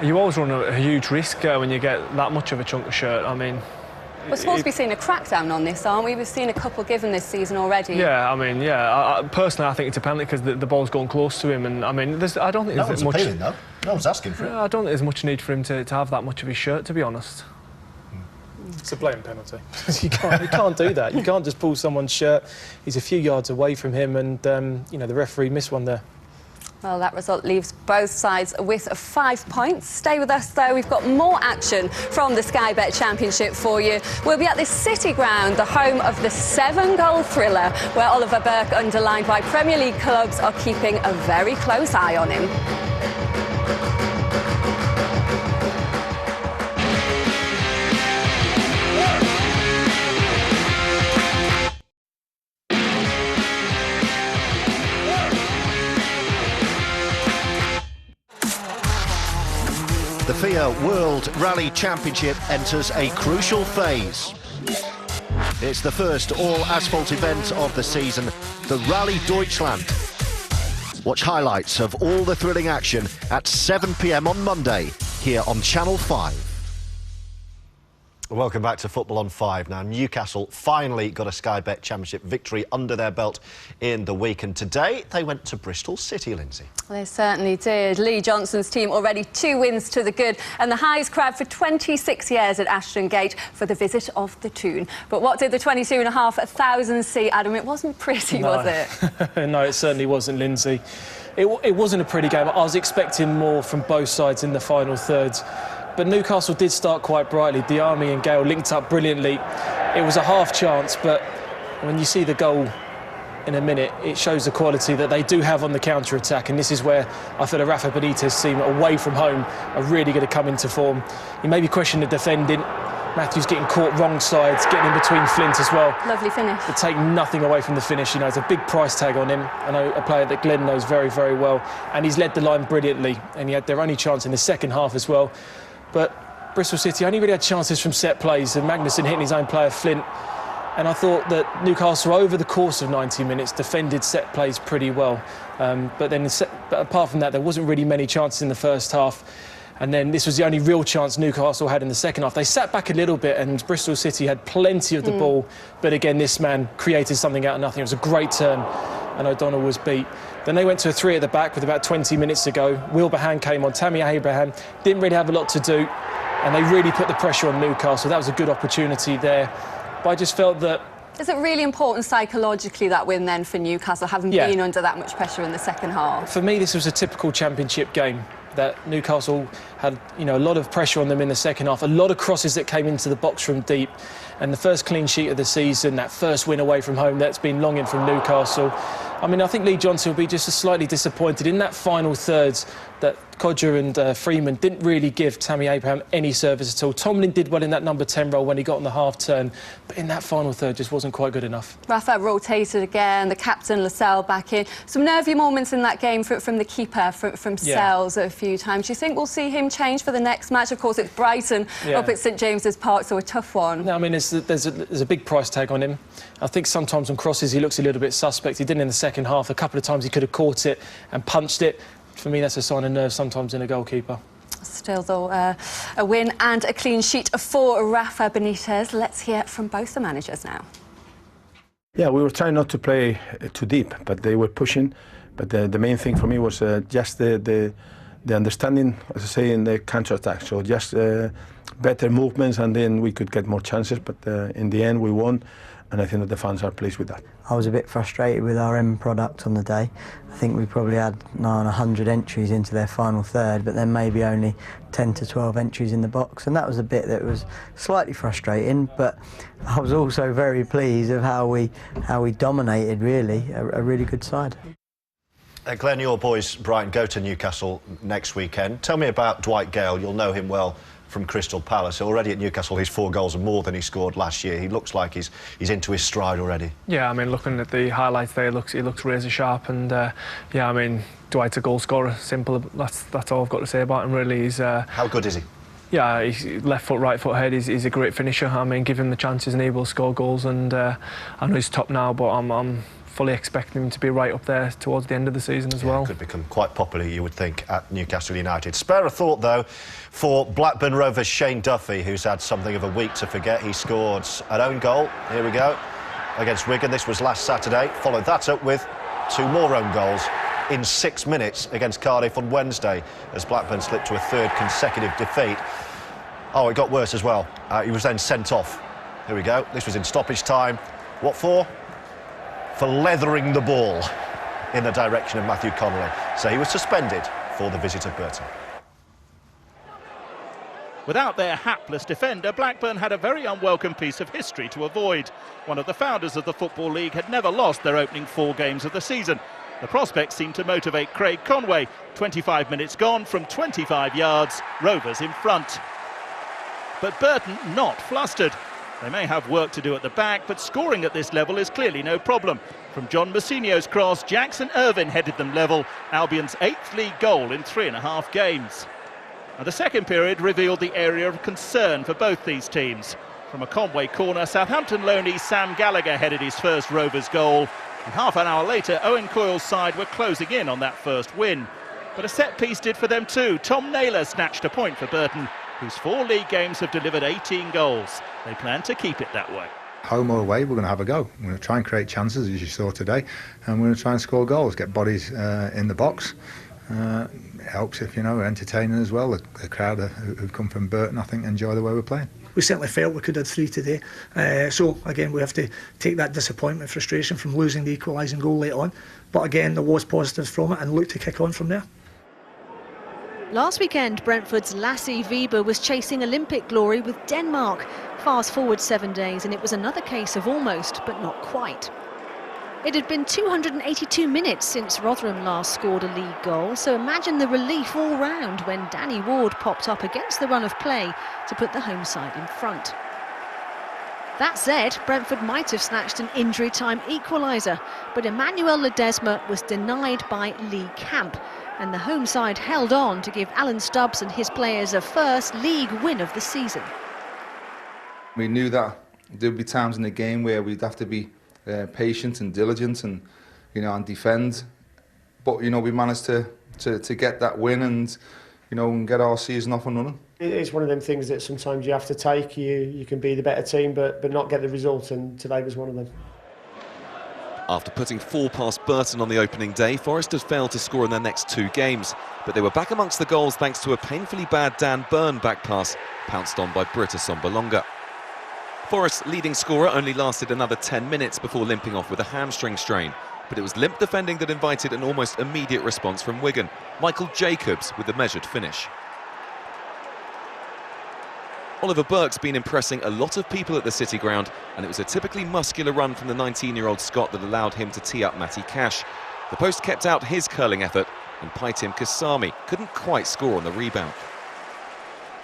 you always run a huge risk when you get that much of a chunk of shirt. I mean, we're supposed to be seeing a crackdown on this, aren't we? We've seen a couple given this season already. Yeah, I mean, yeah. Personally, I think it's a penalty because the ball's going close to him, and I mean, I don't think there's much. Appealing, though. No one's asking for it. I don't think there's much need for him to have that much of his shirt, to be honest. It's a blatant penalty. you can't do that. You can't just pull someone's shirt. He's a few yards away from him, and the referee missed one there. Well, that result leaves both sides with 5 points. Stay with us, though. We've got more action from the Sky Bet Championship for you. We'll be at the City Ground, the home of the 7-goal thriller, where Oliver Burke underlined why Premier League clubs are keeping a very close eye on him. The FIA World Rally Championship enters a crucial phase. It's the first all-asphalt event of the season, the Rally Deutschland. Watch highlights of all the thrilling action at 7 p.m. on Monday, here on Channel 5. Welcome back to Football on 5. Now, Newcastle finally got a Sky Bet Championship victory under their belt in the week, and today they went to Bristol City, Lynsey. They certainly did. Lee Johnson's team already 2 wins to the good, and the highest crowd for 26 years at Aston Gate for the visit of the Toon. But what did the 22,500 see, Adam? It wasn't pretty, was it? No, it certainly wasn't, Lynsey. It wasn't a pretty game. I was expecting more from both sides in the final thirds. But Newcastle did start quite brightly. Diarmi and Gale linked up brilliantly. It was a half chance, but when you see the goal in a minute, it shows the quality that they do have on the counter-attack, and this is where I feel a Rafa Benitez team away from home are really going to come into form. You maybe question the defending. Matthews getting caught wrong sides, getting in between Flint as well. Lovely finish. But take nothing away from the finish. You know, it's a big price tag on him. I know a player that Glenn knows very, very well, and he's led the line brilliantly, and he had their only chance in the second half as well. But Bristol City only really had chances from set plays, and Magnussen hitting his own player, Flint. And I thought that Newcastle, over the course of 90 minutes, defended set plays pretty well. But apart from that, there wasn't really many chances in the first half. And then this was the only real chance Newcastle had in the second half. They sat back a little bit, and Bristol City had plenty of the ball. But again, this man created something out of nothing. It was a great turn, and O'Donnell was beat. Then they went to a 3 at the back with about 20 minutes to go. Wilbraham came on. Tammy Abraham didn't really have a lot to do, and they really put the pressure on Newcastle. That was a good opportunity there. But I just felt that... Is it really important psychologically, that win then for Newcastle, having been under that much pressure in the second half? For me, this was a typical championship game. That Newcastle had, you know, a lot of pressure on them in the second half, a lot of crosses that came into the box from deep, and the first clean sheet of the season, that first win away from home, that's been longing from Newcastle. I mean, I think Lee Johnson will be just slightly disappointed in that final thirds that Codger and Freeman didn't really give Tammy Abraham any service at all. Tomlin did well in that number 10 role when he got on the half turn, but in that final third just wasn't quite good enough. Rafa rotated again, the captain Lascelles back in. Some nervy moments in that game from the keeper, from Sells a few times. Do you think we'll see him change for the next match? Of course, it's Brighton up at St James's Park, so a tough one. No, I mean, there's a big price tag on him. I think sometimes on crosses he looks a little bit suspect. He didn't in the second half. A couple of times he could have caught it and punched it. For me, that's a sign of nerves sometimes in a goalkeeper. Still, though, a win and a clean sheet for Rafa Benitez. Let's hear from both the managers now. Yeah, we were trying not to play too deep, but they were pushing. But the main thing for me was just the understanding, as I say, in the counter-attack. So just better movements, and then we could get more chances. But in the end, we won, and I think that the fans are pleased with that. I was a bit frustrated with our end product on the day. I think we probably had 100 entries into their final third, but then maybe only 10 to 12 entries in the box, and that was a bit that was slightly frustrating. But I was also very pleased of how we dominated, really, a really good side. Glenn, your boys, Brighton, go to Newcastle next weekend. Tell me about Dwight Gale. You'll know him well from Crystal Palace. Already at Newcastle, he's 4 goals and more than he scored last year. He looks like he's into his stride already. Yeah, I mean, looking at the highlights there, he looks razor sharp, and yeah, I mean, Dwight's a goal scorer. Simple. That's all I've got to say about him. Really, he's. How good is he? Yeah, he's left foot, right foot head. He's a great finisher. I mean, give him the chances and he will score goals. And I know he's top now, but I'm fully expecting him to be right up there towards the end of the season as well. Could become quite popular, you would think, at Newcastle United. Spare a thought, though, for Blackburn Rovers' Shane Duffy, who's had something of a week to forget. He scored an own goal, here we go, against Wigan. This was last Saturday. Followed that up with 2 more own goals in 6 minutes against Cardiff on Wednesday, as Blackburn slipped to a 3rd consecutive defeat. Oh, it got worse as well. He was then sent off. Here we go. This was in stoppage time. What for? For leathering the ball in the direction of Matthew Connolly. So he was suspended for the visit of Burton. Without their hapless defender, Blackburn had a very unwelcome piece of history to avoid. One of the founders of the Football League had never lost their opening 4 games of the season. The prospect seemed to motivate Craig Conway. 25 minutes gone from 25 yards, Rovers in front. But Burton not flustered. They may have work to do at the back, but scoring at this level is clearly no problem. From John Mousinho's cross, Jackson Irvine headed them level, Albion's 8th league goal in 3.5 games. And the second period revealed the area of concern for both these teams. From a Conway corner, Southampton loanee Sam Gallagher headed his first Rovers goal. And half an hour later, Owen Coyle's side were closing in on that first win. But a set piece did for them too. Tom Naylor snatched a point for Burton. whose 4 league games have delivered 18 goals. They plan to keep it that way. Home or away, we're going to have a go. We're going to try and create chances, as you saw today, and we're going to try and score goals, get bodies in the box. It helps if, we're entertaining as well. The crowd who've come from Burton, I think, enjoy the way we're playing. We certainly felt we could have 3 today. So, again, we have to take that disappointment, frustration from losing the equalising goal late on. But, again, there was positives from it and look to kick on from there. Last weekend, Brentford's Lasse Vibe was chasing Olympic glory with Denmark. Fast forward 7 days and it was another case of almost, but not quite. It had been 282 minutes since Rotherham last scored a league goal, so imagine the relief all round when Danny Ward popped up against the run of play to put the home side in front. That said, Brentford might have snatched an injury-time equaliser, but Emmanuel Ledesma was denied by Lee Camp, and the home side held on to give Alan Stubbs and his players a first league win of the season. We knew that there would be times in the game where we'd have to be patient and diligent and and defend, but we managed to get that win and and get our season off and running. It's one of them things that sometimes you have to take. You can be the better team but not get the result, and today was one of them. After putting 4 past Burton on the opening day, Forest had failed to score in their next 2 games, but they were back amongst the goals thanks to a painfully bad Dan Burn back pass pounced on by Britta Sombolonga. Forest's leading scorer only lasted another 10 minutes before limping off with a hamstring strain, but it was limp defending that invited an almost immediate response from Wigan. Michael Jacobs with the measured finish. Oliver Burke's been impressing a lot of people at the City Ground, and it was a typically muscular run from the 19-year-old Scot that allowed him to tee up Matty Cash. The post kept out his curling effort, and Paitim Kasami couldn't quite score on the rebound.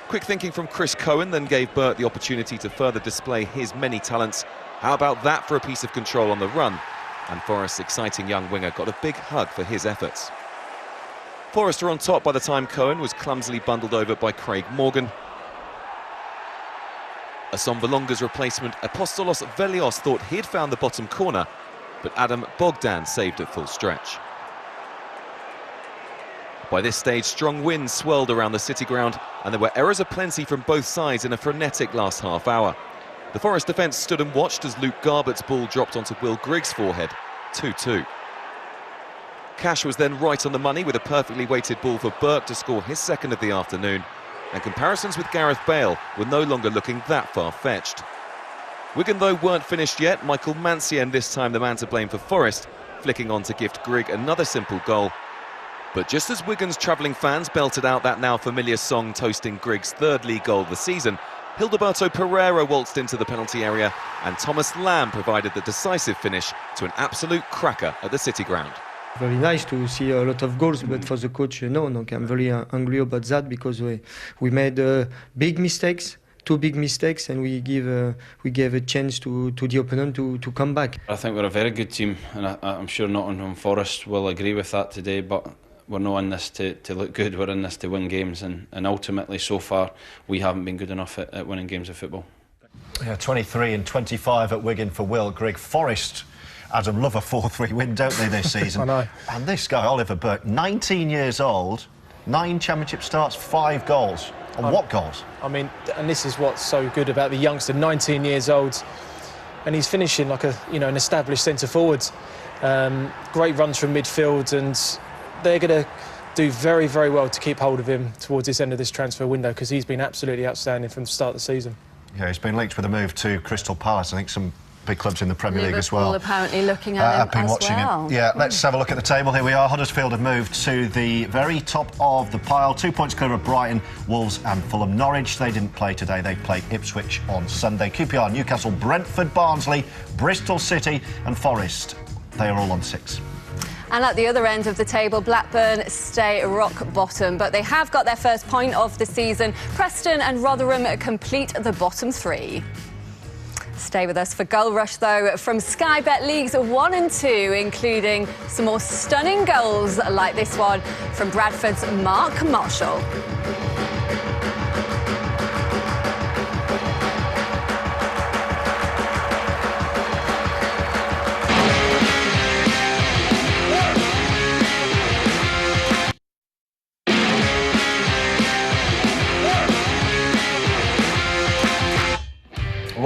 Quick thinking from Chris Cohen then gave Burt the opportunity to further display his many talents. How about that for a piece of control on the run? And Forest's exciting young winger got a big hug for his efforts. Forest were on top by the time Cohen was clumsily bundled over by Craig Morgan. Asombalonga's replacement, Apostolos Velios, thought he'd found the bottom corner, but Adam Bogdan saved at full stretch. By this stage, strong winds swirled around the City Ground, and there were errors aplenty from both sides in a frenetic last half hour. The Forest defence stood and watched as Luke Garbutt's ball dropped onto Will Griggs' forehead, 2-2. Cash was then right on the money with a perfectly weighted ball for Burke to score his second of the afternoon, and comparisons with Gareth Bale were no longer looking that far-fetched. Wigan, though, weren't finished yet. Michael Mancien, this time the man to blame for Forest, flicking on to gift Grigg another simple goal. But just as Wigan's travelling fans belted out that now familiar song toasting Grigg's 3rd league goal of the season, Hildeberto Pereira waltzed into the penalty area, and Thomas Lamb provided the decisive finish to an absolute cracker at the City Ground. Very nice to see a lot of goals, but for the coach, no. I'm very angry about that because we made big mistakes, 2 big mistakes, and we gave a chance to the opponent to come back. I think we're a very good team, and I'm sure Nottingham Forest will agree with that today, but we're not in this to look good, we're in this to win games, and ultimately so far we haven't been good enough at winning games of football. Yeah, 23 and 25 at Wigan for Will Grigg. Forest, Adam, love a 4-3 win, don't they, this season? I know. And this guy, Oliver Burke, 19 years old, 9 championship starts, 5 goals. And what goals? I mean, and this is what's so good about the youngster, 19 years old, and he's finishing like an established centre forward. Great runs from midfield, and they're going to do very, very well to keep hold of him towards this end of this transfer window because he's been absolutely outstanding from the start of the season. Yeah, he's been linked with a move to Crystal Palace. I think some big clubs in the Premier League as well. Liverpool apparently looking at him I've been watching well. him. Yeah, let's have a look at the table. Here we are. Huddersfield have moved to the very top of the pile. 2 points clear of Brighton, Wolves and Fulham. Norwich, they didn't play today. They played Ipswich on Sunday. QPR, Newcastle, Brentford, Barnsley, Bristol City and Forest. They are all on 6. And at the other end of the table, Blackburn stay rock bottom, but they have got their first point of the season. Preston and Rotherham complete the bottom 3. Stay with us for Goal Rush, though, from Sky Bet Leagues 1 and 2, including some more stunning goals like this one from Bradford's Mark Marshall.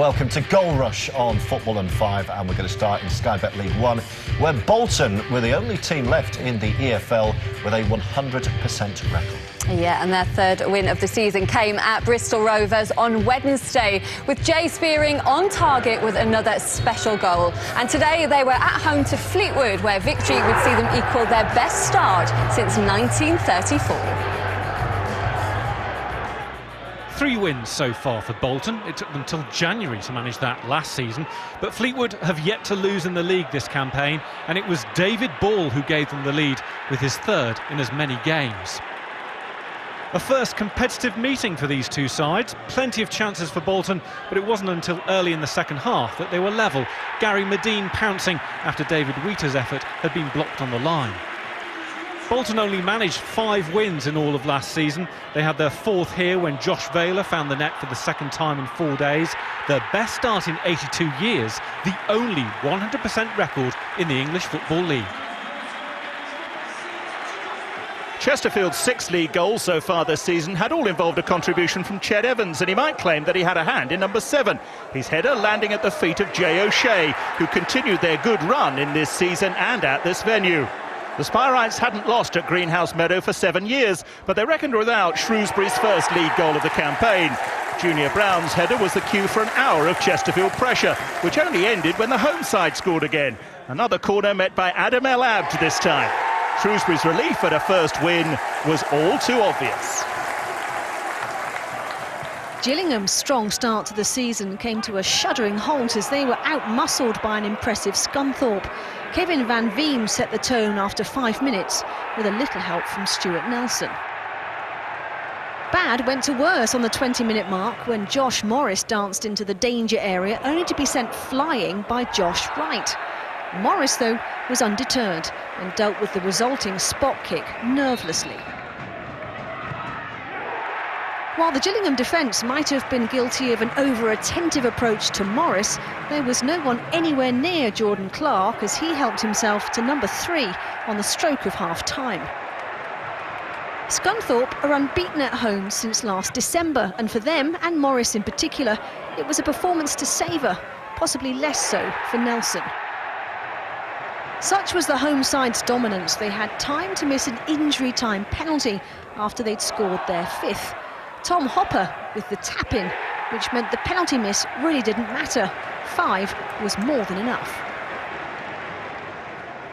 welcome to Goal Rush on Football and 5, and we're going to start in Sky Bet League 1, where Bolton were the only team left in the EFL with a 100% record. Yeah, and their third win of the season came at Bristol Rovers on Wednesday, with Jay Spearing on target with another special goal. And today they were at home to Fleetwood, where victory would see them equal their best start since 1934. 3 wins so far for Bolton. It took them till January to manage that last season, but Fleetwood have yet to lose in the league this campaign, and it was David Ball who gave them the lead with his third in as many games. A first competitive meeting for these two sides, plenty of chances for Bolton, but it wasn't until early in the second half that they were level, Gary Medine pouncing after David Wheater's effort had been blocked on the line. Bolton only managed 5 wins in all of last season. They had their 4th here when Josh Vayler found the net for the 2nd time in 4 days. Their best start in 82 years, the only 100% record in the English Football League. Chesterfield's 6 league goals so far this season had all involved a contribution from Ched Evans, and he might claim that he had a hand in number 7. His header landing at the feet of Jay O'Shea, who continued their good run in this season and at this venue. The Spyrites hadn't lost at Greenhouse Meadow for 7 years, but they reckoned without Shrewsbury's first league goal of the campaign. Junior Brown's header was the cue for an hour of Chesterfield pressure, which only ended when the home side scored again. Another corner met by Adam El Abd this time. Shrewsbury's relief at a first win was all too obvious. Gillingham's strong start to the season came to a shuddering halt as they were outmuscled by an impressive Scunthorpe. Kevin Van Veem set the tone after 5 minutes with a little help from Stuart Nelson. Bad went to worse on the 20-minute mark when Josh Morris danced into the danger area, only to be sent flying by Josh Wright. Morris, though, was undeterred and dealt with the resulting spot kick nervelessly. While the Gillingham defence might have been guilty of an over-attentive approach to Morris, there was no one anywhere near Jordan Clark as he helped himself to number 3 on the stroke of half-time. Scunthorpe are unbeaten at home since last December, and for them, and Morris in particular, it was a performance to savour, possibly less so for Nelson. Such was the home side's dominance, they had time to miss an injury time penalty after they'd scored their 5th. Tom Hopper with the tap-in, which meant the penalty miss really didn't matter. 5 was more than enough.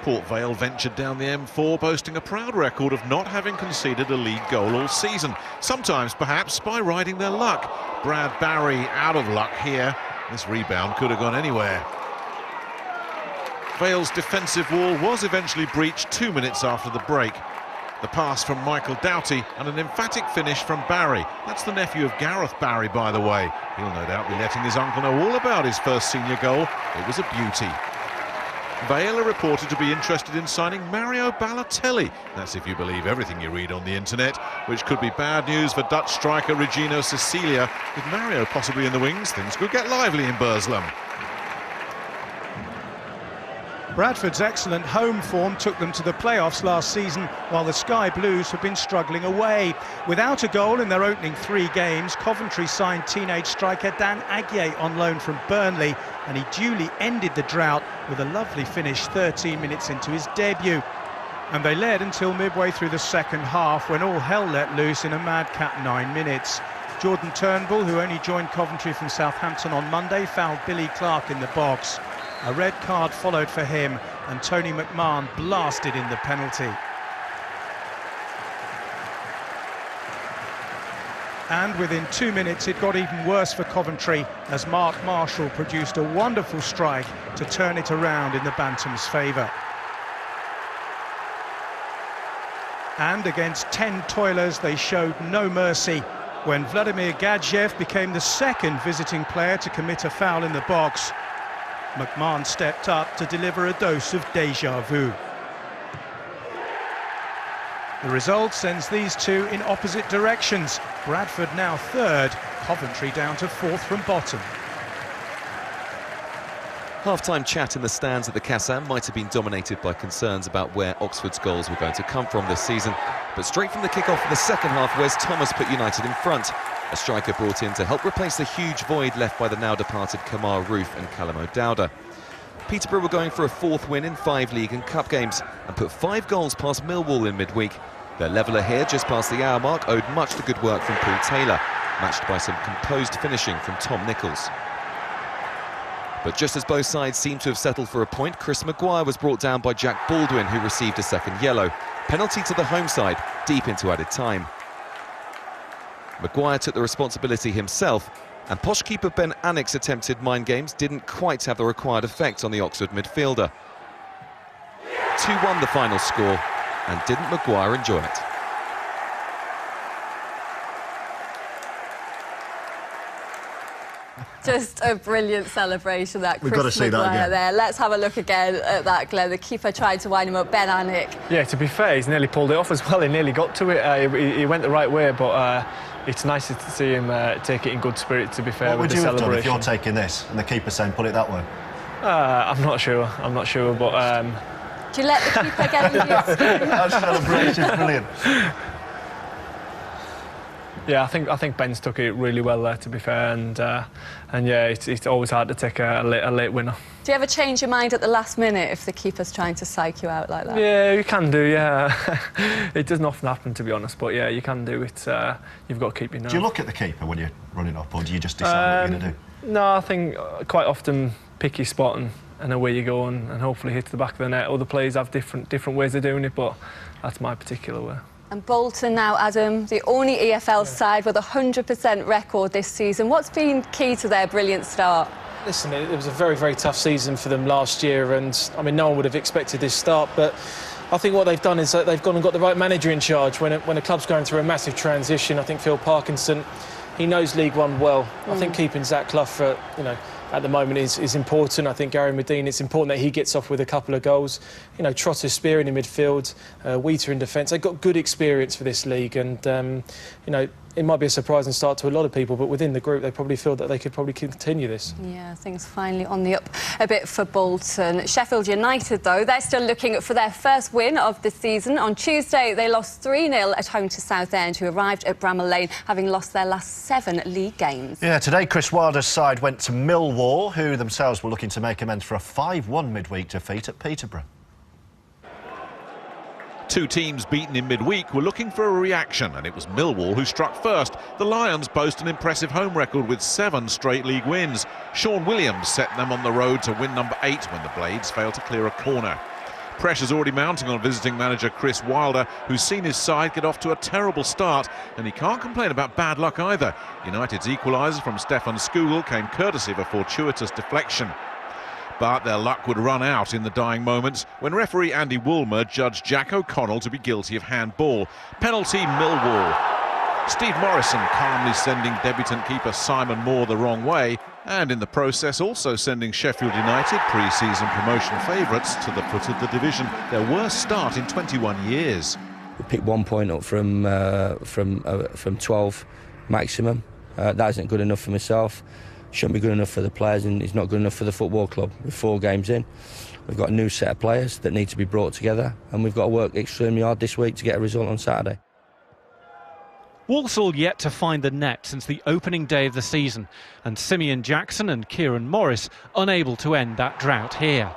Port Vale ventured down the M4, boasting a proud record of not having conceded a league goal all season, sometimes perhaps by riding their luck. Brad Barry out of luck here. This rebound could have gone anywhere. Vale's defensive wall was eventually breached 2 minutes after the break. The pass from Michael Doughty and an emphatic finish from Barry. That's the nephew of Gareth Barry, by the way. He'll no doubt be letting his uncle know all about his first senior goal. It was a beauty. Vale are reported to be interested in signing Mario Balotelli. That's if you believe everything you read on the internet, which could be bad news for Dutch striker Regino Cecilia. With Mario possibly in the wings, things could get lively in Burslem. Bradford's excellent home form took them to the playoffs last season, while the Sky Blues have been struggling away. Without a goal in their opening 3 games, Coventry signed teenage striker Dan Aguier on loan from Burnley, and he duly ended the drought with a lovely finish 13 minutes into his debut. And they led until midway through the second half, when all hell let loose in a madcap 9 minutes. Jordan Turnbull, who only joined Coventry from Southampton on Monday, fouled Billy Clark in the box. A red card followed for him, and Tony McMahon blasted in the penalty. And within 2 minutes it got even worse for Coventry, as Mark Marshall produced a wonderful strike to turn it around in the Bantams' favour. And against 10 toilers they showed no mercy when Vladimir Gadjev became the 2nd visiting player to commit a foul in the box. McMahon stepped up to deliver a dose of déjà vu. The result sends these two in opposite directions. Bradford now 3rd, Coventry down to 4th from bottom. Half-time chat in the stands at the Kassam might have been dominated by concerns about where Oxford's goals were going to come from this season, but straight from the kick-off of the second half, Wes Thomas put United in front. a striker brought in to help replace the huge void left by the now departed Kamar Roof and Callum O'Dowda. Peterborough were going for a 4th win in 5 league and cup games and put 5 goals past Millwall in midweek. Their leveller here, just past the hour mark, owed much to good work from Paul Taylor, matched by some composed finishing from Tom Nichols. But just as both sides seemed to have settled for a point, Chris Maguire was brought down by Jack Baldwin, who received a second yellow. Penalty to the home side, deep into added time. Maguire took the responsibility himself, and posh keeper Ben Annick's attempted mind games didn't quite have the required effect on the Oxford midfielder. 2-1 the final score, and didn't Maguire enjoy it? Just a brilliant celebration, that We've Chris got to see Maguire that again. there. Let's have a look again at that, Glenn. The keeper tried to wind him up, Ben Annick. Yeah, to be fair, he's nearly pulled it off as well. He nearly got to it. He went the right way, but it's nice to see him take it in good spirit, to be fair, What with would the you have celebration. done if you're taking this and the keeper's saying, put it that way? I'm not sure, but... Do you let the keeper get into your skin? That celebration's brilliant. Yeah, I think Ben's took it really well there, to be fair, and yeah, it's always hard to take a late winner. Do you ever change your mind at the last minute if the keeper's trying to psych you out like that? Yeah, you can do, yeah. It doesn't often happen, to be honest, but yeah, you can do it. You've got to keep your nerve. Do you look at the keeper when you're running up, or do you just decide what you're going to do? No, I think quite often pick your spot and away you go, and hopefully hit the back of the net. Other players have different ways of doing it, but that's my particular way. And Bolton now, Adam, the only EFL side with a 100% record this season. What's been key to their brilliant start? Listen, it was a very, very tough season for them last year, and I mean, no one would have expected this start, but I think what they've done is that they've gone and got the right manager in charge. When a club's going through a massive transition, I think Phil Parkinson, he knows League One well. I think keeping Zach Clough, at the moment is important. I think Gary Medine, it's important that he gets off with a couple of goals. Trotter, Spearing in midfield, Wheater in defence. They've got good experience for this league, and it might be a surprising start to a lot of people, but within the group they probably feel that they could probably continue this. Yeah, things finally on the up a bit for Bolton. Sheffield United, though, they're still looking for their first win of the season. On Tuesday, they lost 3-0 at home to Southend, who arrived at Bramall Lane, having lost their last 7 league games. Yeah, today Chris Wilder's side went to Millwall, who themselves were looking to make amends for a 5-1 midweek defeat at Peterborough. 2 teams beaten in midweek were looking for a reaction, and it was Millwall who struck first. The Lions boast an impressive home record with 7 straight league wins. Sean Williams set them on the road to win number 8 when the Blades failed to clear a corner. Pressure's already mounting on visiting manager Chris Wilder, who's seen his side get off to a terrible start, and he can't complain about bad luck either. United's equaliser from Stefan Skugel came courtesy of a fortuitous deflection. But their luck would run out in the dying moments when referee Andy Woolmer judged Jack O'Connell to be guilty of handball. Penalty Millwall. Steve Morrison calmly sending debutant keeper Simon Moore the wrong way, and in the process also sending Sheffield United, pre-season promotion favourites, to the foot of the division, their worst start in 21 years. We picked 1 point up from 12 maximum. That isn't good enough for myself. Shouldn't be good enough for the players, and it's not good enough for the football club. With 4 games in, we've got a new set of players that need to be brought together, and we've got to work extremely hard this week to get a result on Saturday. Walsall yet to find the net since the opening day of the season, and Simeon Jackson and Kieran Morris unable to end that drought here.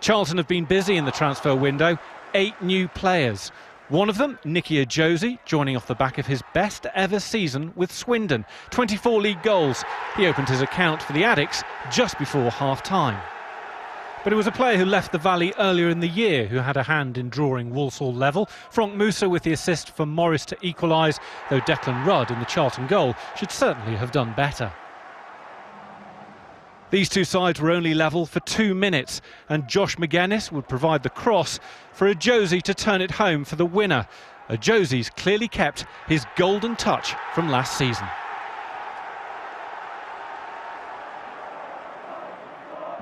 Charlton have been busy in the transfer window, 8 new players. One of them, Nicky Ajosi, joining off the back of his best ever season with Swindon. 24 league goals. He opened his account for the Addicts just before half-time. But it was a player who left the Valley earlier in the year who had a hand in drawing Walsall level. Frank Musa with the assist for Morris to equalise, though Declan Rudd in the Charlton goal should certainly have done better. These 2 sides were only level for 2 minutes, and Josh McGuinness would provide the cross for Ajosi to turn it home for the winner. Ajosi's clearly kept his golden touch from last season.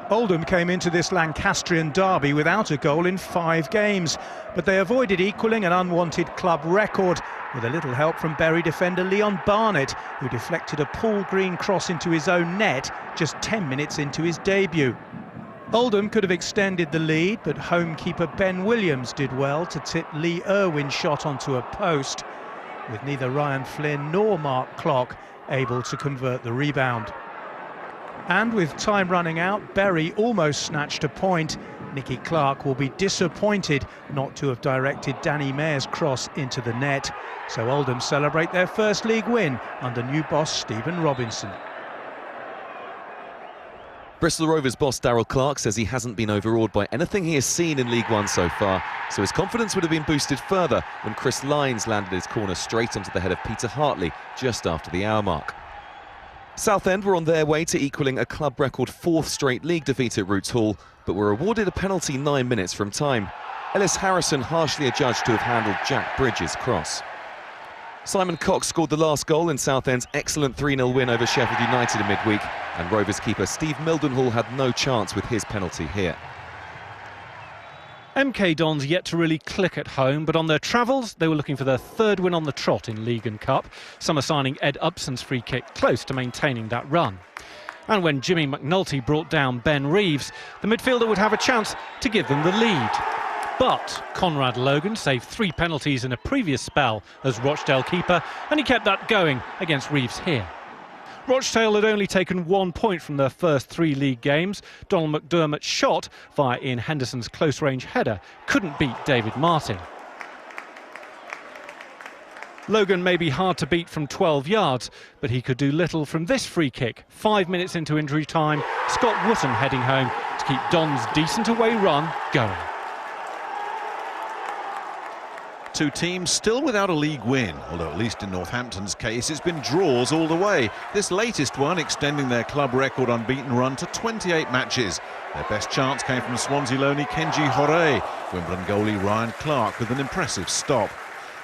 Oldham came into this Lancastrian derby without a goal in 5 games, but they avoided equalling an unwanted club record with a little help from Bury defender Leon Barnett, who deflected a Paul Green cross into his own net just 10 minutes into his debut. Oldham could have extended the lead, but home keeper Ben Williams did well to tip Lee Irwin's shot onto a post. With neither Ryan Flynn nor Mark Clock able to convert the rebound. And with time running out, Bury almost snatched a point. Nicky Clark will be disappointed not to have directed Danny Mayer's cross into the net. So Oldham celebrate their first league win under new boss Stephen Robinson. Bristol Rovers boss Darryl Clark says he hasn't been overawed by anything he has seen in League One so far, so his confidence would have been boosted further when Chris Lynes landed his corner straight onto the head of Peter Hartley just after the hour mark. Southend were on their way to equalling a club record 4th straight league defeat at Roots Hall, but were awarded a penalty 9 minutes from time. Ellis Harrison harshly adjudged to have handled Jack Bridges' cross. Simon Cox scored the last goal in Southend's excellent 3-0 win over Sheffield United in midweek, and Rovers keeper Steve Mildenhall had no chance with his penalty here. MK Dons yet to really click at home, but on their travels they were looking for their 3rd win on the trot in League and Cup, summer signing Ed Upson's free kick close to maintaining that run. And when Jimmy McNulty brought down Ben Reeves, the midfielder would have a chance to give them the lead. But Conrad Logan saved 3 penalties in a previous spell as Rochdale keeper, and he kept that going against Reeves here. Rochdale had only taken 1 point from their first 3 league games. Donald McDermott's shot via Ian Henderson's close-range header couldn't beat David Martin. Logan may be hard to beat from 12 yards, but he could do little from this free kick. 5 minutes into injury time, Scott Wootton heading home to keep Don's decent away run going. 2 teams still without a league win, although at least in Northampton's case it's been draws all the way. This latest one extending their club record unbeaten run to 28 matches. Their best chance came from Swansea loanee Kenji Hore, Wimbledon goalie Ryan Clark with an impressive stop.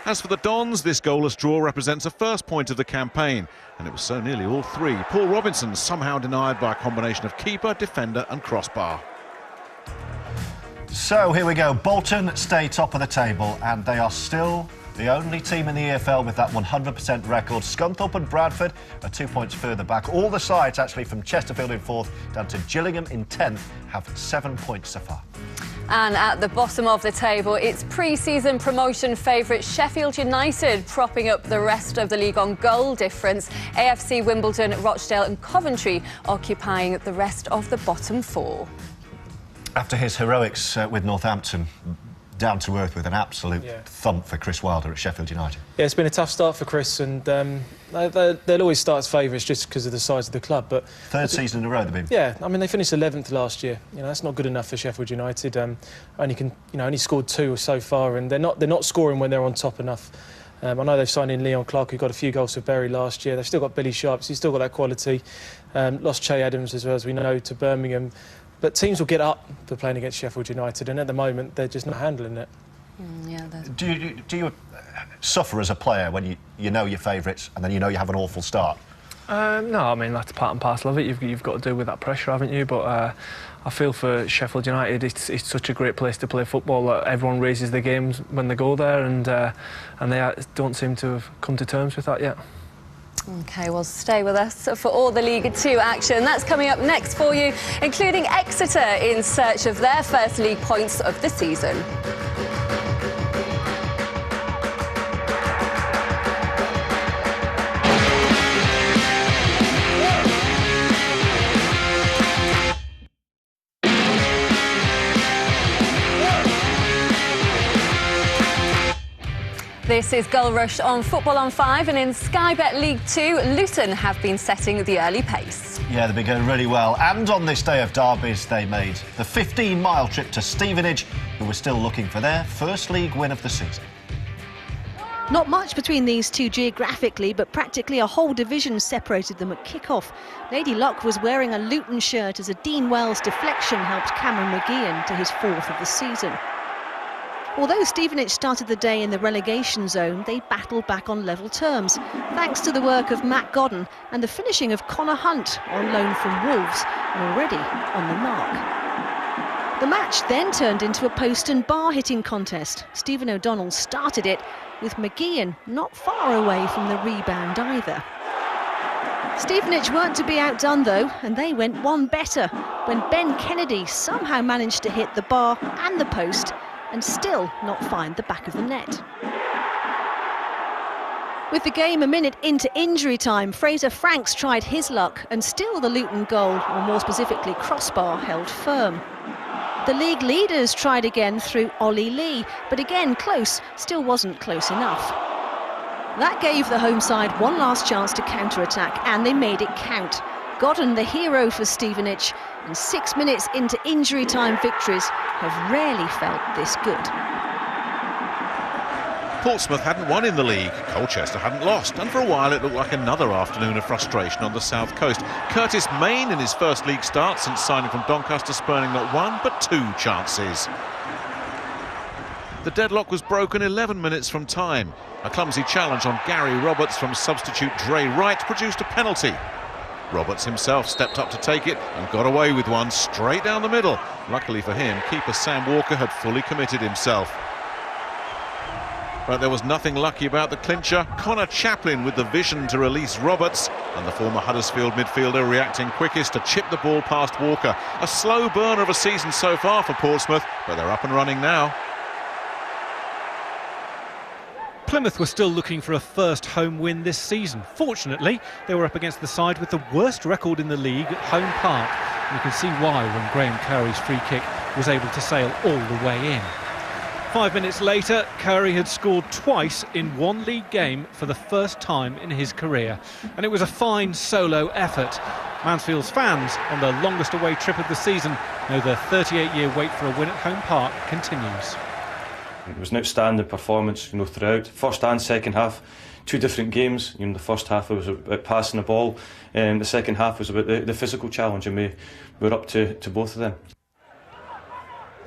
As for the Dons, this goalless draw represents a first point of the campaign, and it was so nearly all 3. Paul Robinson somehow denied by a combination of keeper, defender and crossbar. So here we go. Bolton stay top of the table, and they are still the only team in the EFL with that 100% record. Scunthorpe and Bradford are 2 points further back. All the sides, actually, from Chesterfield in 4th down to Gillingham in 10th, have 7 points so far. And at the bottom of the table, it's pre-season promotion favourite Sheffield United propping up the rest of the league on goal difference. AFC, Wimbledon, Rochdale and Coventry occupying the rest of the bottom 4. After his heroics with Northampton, down to earth with an absolute thump for Chris Wilder at Sheffield United. Yeah, it's been a tough start for Chris, and they'll always start as favourites just because of the size of the club. But 3rd season in a row they've been. Yeah, I mean they finished 11th last year. You know, that's not good enough for Sheffield United. Only scored 2 so far, and they're not scoring when they're on top enough. I know they've signed in Leon Clark, who got a few goals for Bury last year. They've still got Billy Sharps, he's still got that quality. Lost Che Adams as well, as we know, to Birmingham. But teams will get up for playing against Sheffield United, and at the moment they're just not handling it. Do you suffer as a player when you know your favourites and then you know you have an awful start? No, I mean that's part and parcel of it. You've got to deal with that pressure, haven't you? But I feel for Sheffield United, it's such a great place to play football that everyone raises their games when they go there, and they don't seem to have come to terms with that yet. OK, well, stay with us for all the League 2 action. That's coming up next for you, including Exeter in search of their first league points of the season. This is Goal Rush on Football on 5, and in Sky Bet League 2, Luton have been setting the early pace. Yeah, they've been going really well, and on this day of derbies they made the 15-mile trip to Stevenage, who were still looking for their first league win of the season. Not much between these two geographically, but practically a whole division separated them at kick-off. Lady Luck was wearing a Luton shirt as a Dean Wells deflection helped Cameron McGeehan to his 4th of the season. Although Stevenage started the day in the relegation zone, they battled back on level terms, thanks to the work of Matt Godden and the finishing of Connor Hunt on loan from Wolves, and already on the mark. The match then turned into a post and bar hitting contest. Stephen O'Donnell started it, with McGeehan not far away from the rebound either. Stevenage weren't to be outdone though, and they went one better when Ben Kennedy somehow managed to hit the bar and the post and still not find the back of the net. With the game a minute into injury time, Fraser Franks tried his luck and still the Luton goal, or more specifically crossbar, held firm. The league leaders tried again through Ollie Lee, but again close, still wasn't close enough. That gave the home side one last chance to counter-attack, and they made it count. Godden the hero for Stevenage, and 6 minutes into injury time victories have rarely felt this good. Portsmouth hadn't won in the league, Colchester hadn't lost, and for a while it looked like another afternoon of frustration on the south coast. Curtis Main in his first league start since signing from Doncaster, spurning not one but two chances. The deadlock was broken 11 minutes from time. A clumsy challenge on Gary Roberts from substitute Dre Wright produced a penalty. Roberts himself stepped up to take it and got away with one straight down the middle. Luckily for him, keeper Sam Walker had fully committed himself. But there was nothing lucky about the clincher. Connor Chaplin with the vision to release Roberts, and the former Huddersfield midfielder reacting quickest to chip the ball past Walker. A slow burner of a season so far for Portsmouth, but they're up and running now. Plymouth were still looking for a first home win this season. Fortunately, they were up against the side with the worst record in the league at Home Park. And you can see why when Graham Curry's free kick was able to sail all the way in. 5 minutes later, Curry had scored twice in one league game for the first time in his career. And it was a fine solo effort. Mansfield's fans, on their longest away trip of the season, know their 38-year wait for a win at Home Park continues. It was an outstanding performance, throughout. First and second half, two different games. The first half was about passing the ball, and the second half was about the physical challenge, and we were up to both of them.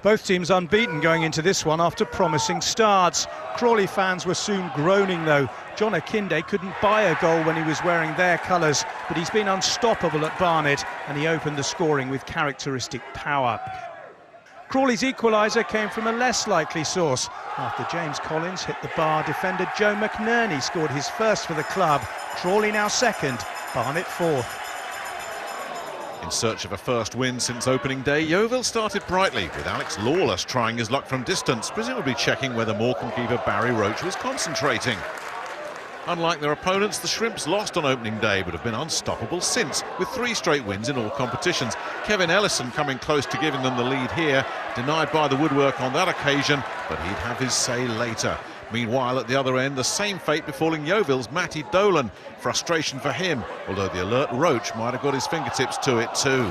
Both teams unbeaten going into this one after promising starts. Crawley fans were soon groaning though. John Akinde couldn't buy a goal when he was wearing their colours, but he's been unstoppable at Barnet, and he opened the scoring with characteristic power. Crawley's equaliser came from a less likely source. After James Collins hit the bar, defender Joe McNerney scored his first for the club. Crawley now second, Barnet fourth. In search of a first win since opening day, Yeovil started brightly, with Alex Lawless trying his luck from distance, presumably checking whether Morecambe keeper Barry Roach was concentrating. Unlike their opponents, the Shrimps lost on opening day, but have been unstoppable since, with 3 straight wins in all competitions. Kevin Ellison coming close to giving them the lead here, denied by the woodwork on that occasion, but he'd have his say later. Meanwhile, at the other end, the same fate befalling Yeovil's Matty Dolan. Frustration for him, although the alert Roach might have got his fingertips to it too.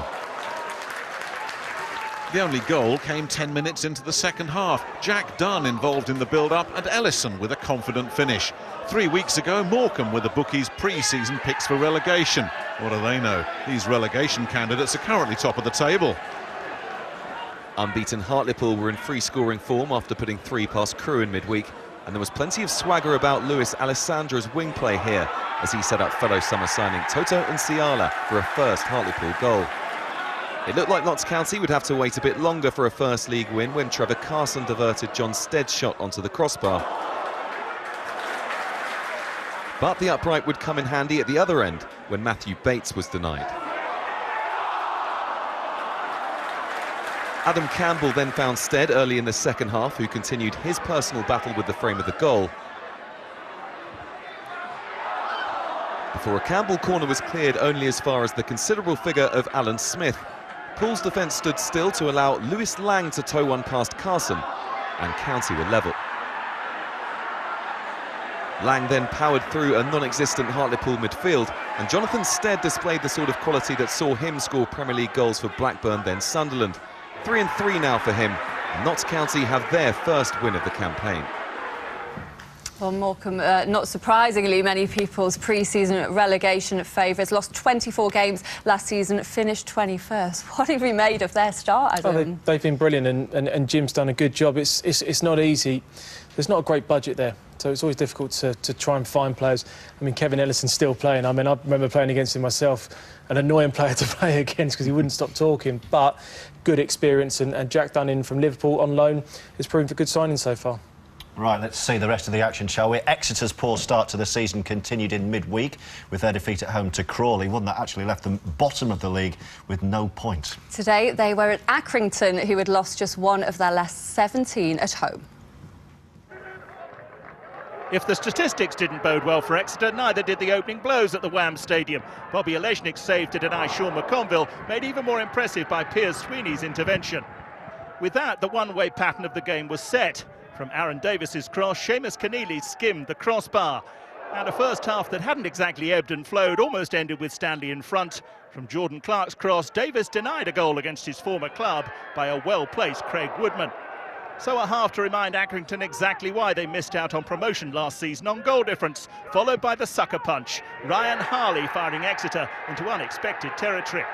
The only goal came 10 minutes into the second half. Jack Dunn involved in the build-up, and Ellison with a confident finish. 3 weeks ago, Morecambe were the bookies' pre-season picks for relegation. What do they know? These relegation candidates are currently top of the table. Unbeaten Hartlepool were in free-scoring form after putting 3 past Crewe in midweek, and there was plenty of swagger about Luis Alessandra's wing play here as he set up fellow summer signing Toto Nsiala for a first Hartlepool goal. It looked like Notts County would have to wait a bit longer for a first league win when Trevor Carson diverted John Stead's shot onto the crossbar. But the upright would come in handy at the other end when Matthew Bates was denied. Adam Campbell then found Stead early in the second half, who continued his personal battle with the frame of the goal. Before a Campbell corner was cleared only as far as the considerable figure of Alan Smith. Pool's defence stood still to allow Lewis Lang to tow one past Carson, and County were level. Lang then powered through a non-existent Hartlepool midfield, and Jonathan Stead displayed the sort of quality that saw him score Premier League goals for Blackburn, then Sunderland. 3-3 now for him. Notts County have their first win of the campaign. Well, Morecambe, not surprisingly, many people's pre-season relegation favourites. Lost 24 games last season, finished 21st. What have we made of their start, Adam? Oh, they've been brilliant, and Jim's done a good job. It's not easy. There's not a great budget there, so it's always difficult to try and find players. I mean, Kevin Ellison's still playing. I mean, I remember playing against him myself, an annoying player to play against because he wouldn't stop talking, but good experience, and Jack Dunn in from Liverpool on loan has proven a good signing so far. Right, let's see the rest of the action, shall we? Exeter's poor start to the season continued in midweek with their defeat at home to Crawley, one that actually left them bottom of the league with no points. Today, they were at Accrington, who had lost just one of their last 17 at home. If the statistics didn't bode well for Exeter, neither did the opening blows at the Wham Stadium. Bobby Olejnik's save to deny Sean McConville, made even more impressive by Piers Sweeney's intervention. With that, the one-way pattern of the game was set. From Aaron Davis's cross, Seamus Keneally skimmed the crossbar. And a first half that hadn't exactly ebbed and flowed almost ended with Stanley in front. From Jordan Clark's cross, Davis denied a goal against his former club by a well-placed Craig Woodman. So a half to remind Accrington exactly why they missed out on promotion last season on goal difference, followed by the sucker punch. Ryan Harley firing Exeter into unexpected territory.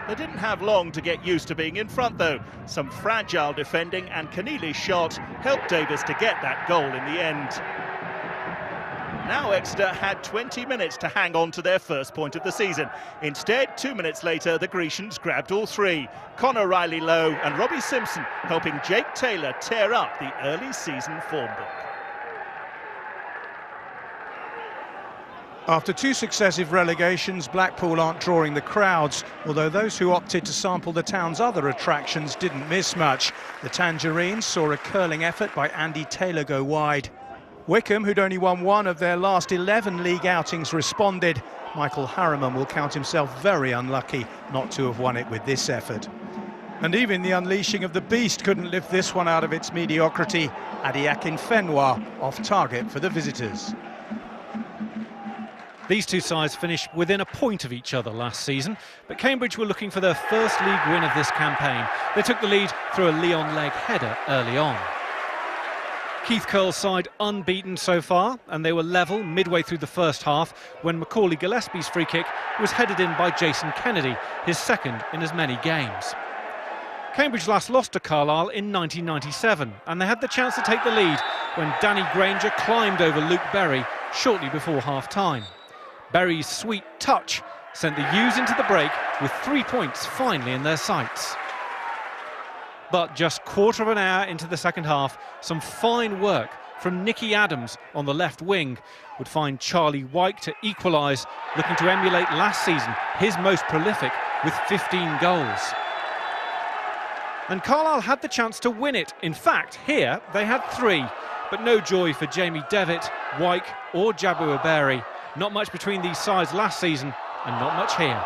They didn't have long to get used to being in front though. Some fragile defending and Keneally's shot helped Davis to get that goal in the end. Now Exeter had 20 minutes to hang on to their first point of the season. Instead, 2 minutes later, the Grecians grabbed all three. Connor Riley-Lowe and Robbie Simpson helping Jake Taylor tear up the early season form book. After two successive relegations, Blackpool aren't drawing the crowds, although those who opted to sample the town's other attractions didn't miss much. The Tangerines saw a curling effort by Andy Taylor go wide. Wickham, who'd only won one of their last 11 league outings, responded. Michael Harriman will count himself very unlucky not to have won it with this effort. And even the unleashing of the beast couldn't lift this one out of its mediocrity. Adiakin Fenwa off target for the visitors. These two sides finished within a point of each other last season, but Cambridge were looking for their first league win of this campaign. They took the lead through a Leon Legg header early on. Keith Curle's side unbeaten so far, and they were level midway through the first half when Macaulay Gillespie's free kick was headed in by Jason Kennedy, his second in as many games. Cambridge last lost to Carlisle in 1997, and they had the chance to take the lead when Danny Granger climbed over Luke Berry shortly before half-time. Berry's sweet touch sent the U's into the break with 3 points finally in their sights. But just quarter of an hour into the second half, some fine work from Nicky Adams on the left wing would find Charlie Wyke to equalise, looking to emulate last season, his most prolific, with 15 goals. And Carlisle had the chance to win it. In fact, here they had 3, but no joy for Jamie Devitt, Wyke or Jabu Aberi. Not much between these sides last season, and not much here.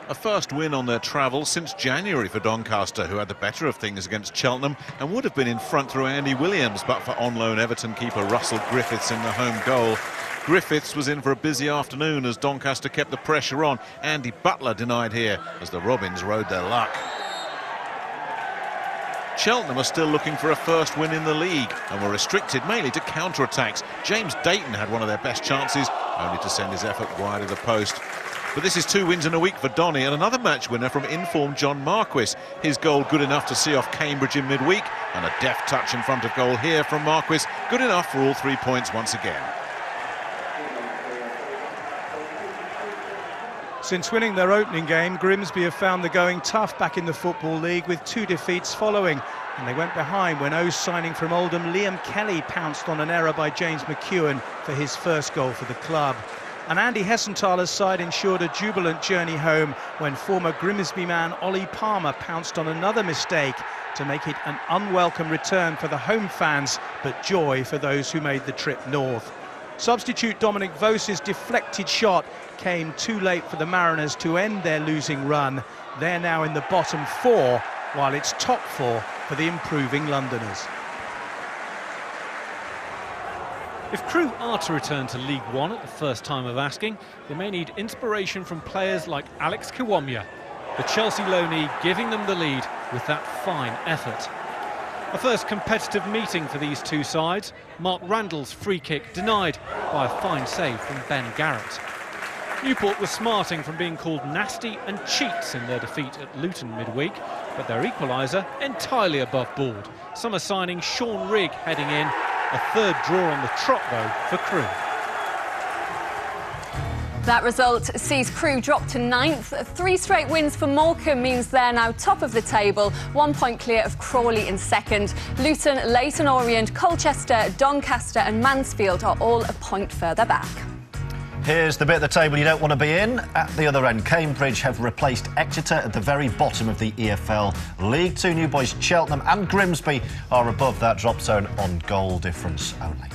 A first win on their travels since January for Doncaster, who had the better of things against Cheltenham and would have been in front through Andy Williams, but for on-loan Everton keeper Russell Griffiths in the home goal. Griffiths was in for a busy afternoon as Doncaster kept the pressure on. Andy Butler denied here as the Robins rode their luck. Cheltenham are still looking for a first win in the league and were restricted mainly to counter-attacks. James Dayton had one of their best chances, only to send his effort wide of the post. But this is 2 wins in a week for Donny, and another match winner from informed John Marquis. His goal good enough to see off Cambridge in midweek, and a deft touch in front of goal here from Marquis, good enough for all 3 points once again. Since winning their opening game, Grimsby have found the going tough back in the Football League with 2 defeats following. And they went behind when O's signing from Oldham Liam Kelly pounced on an error by James McEwen for his first goal for the club. And Andy Hessenthaler's side ensured a jubilant journey home when former Grimsby man Ollie Palmer pounced on another mistake to make it an unwelcome return for the home fans, but joy for those who made the trip north. Substitute Dominic Vose's deflected shot came too late for the Mariners to end their losing run. They're now in the bottom 4, while it's top 4 for the improving Londoners. If Crewe are to return to League One at the first time of asking, they may need inspiration from players like Alex Kiwomya, the Chelsea loanee giving them the lead with that fine effort. A first competitive meeting for these two sides. Mark Randall's free kick denied by a fine save from Ben Garrett. Newport was smarting from being called nasty and cheats in their defeat at Luton midweek, but their equaliser entirely above board. Summer signing Sean Rigg heading in. A third draw on the trot, though, for Crewe. That result sees Crewe drop to 9th. 3 straight wins for Morecambe means they're now top of the table, 1 point clear of Crawley in second. Luton, Leyton Orient, Colchester, Doncaster and Mansfield are all a point further back. Here's the bit of the table you don't want to be in. At the other end, Cambridge have replaced Exeter at the very bottom of the EFL League. Two new boys, Cheltenham and Grimsby, are above that drop zone on goal difference only.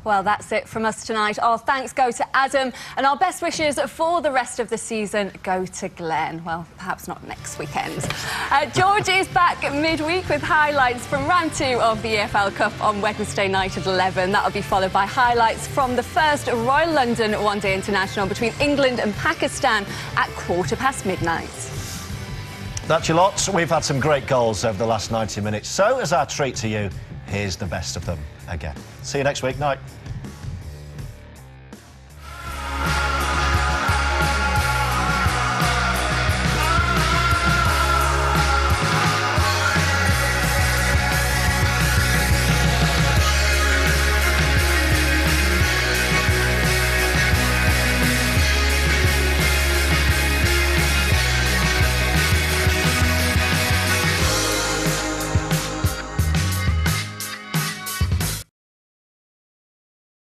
Well, that's it from us tonight. Our thanks go to Adam, and our best wishes for the rest of the season go to Glenn. Well, perhaps not next weekend. George is back midweek with highlights from round 2 of the EFL Cup on Wednesday night at 11. That'll be followed by highlights from the first Royal London One-Day International between England and Pakistan at midnight. That's your lots. We've had some great goals over the last 90 minutes. So, as our treat to you, here's the best of them again. See you next week. Night.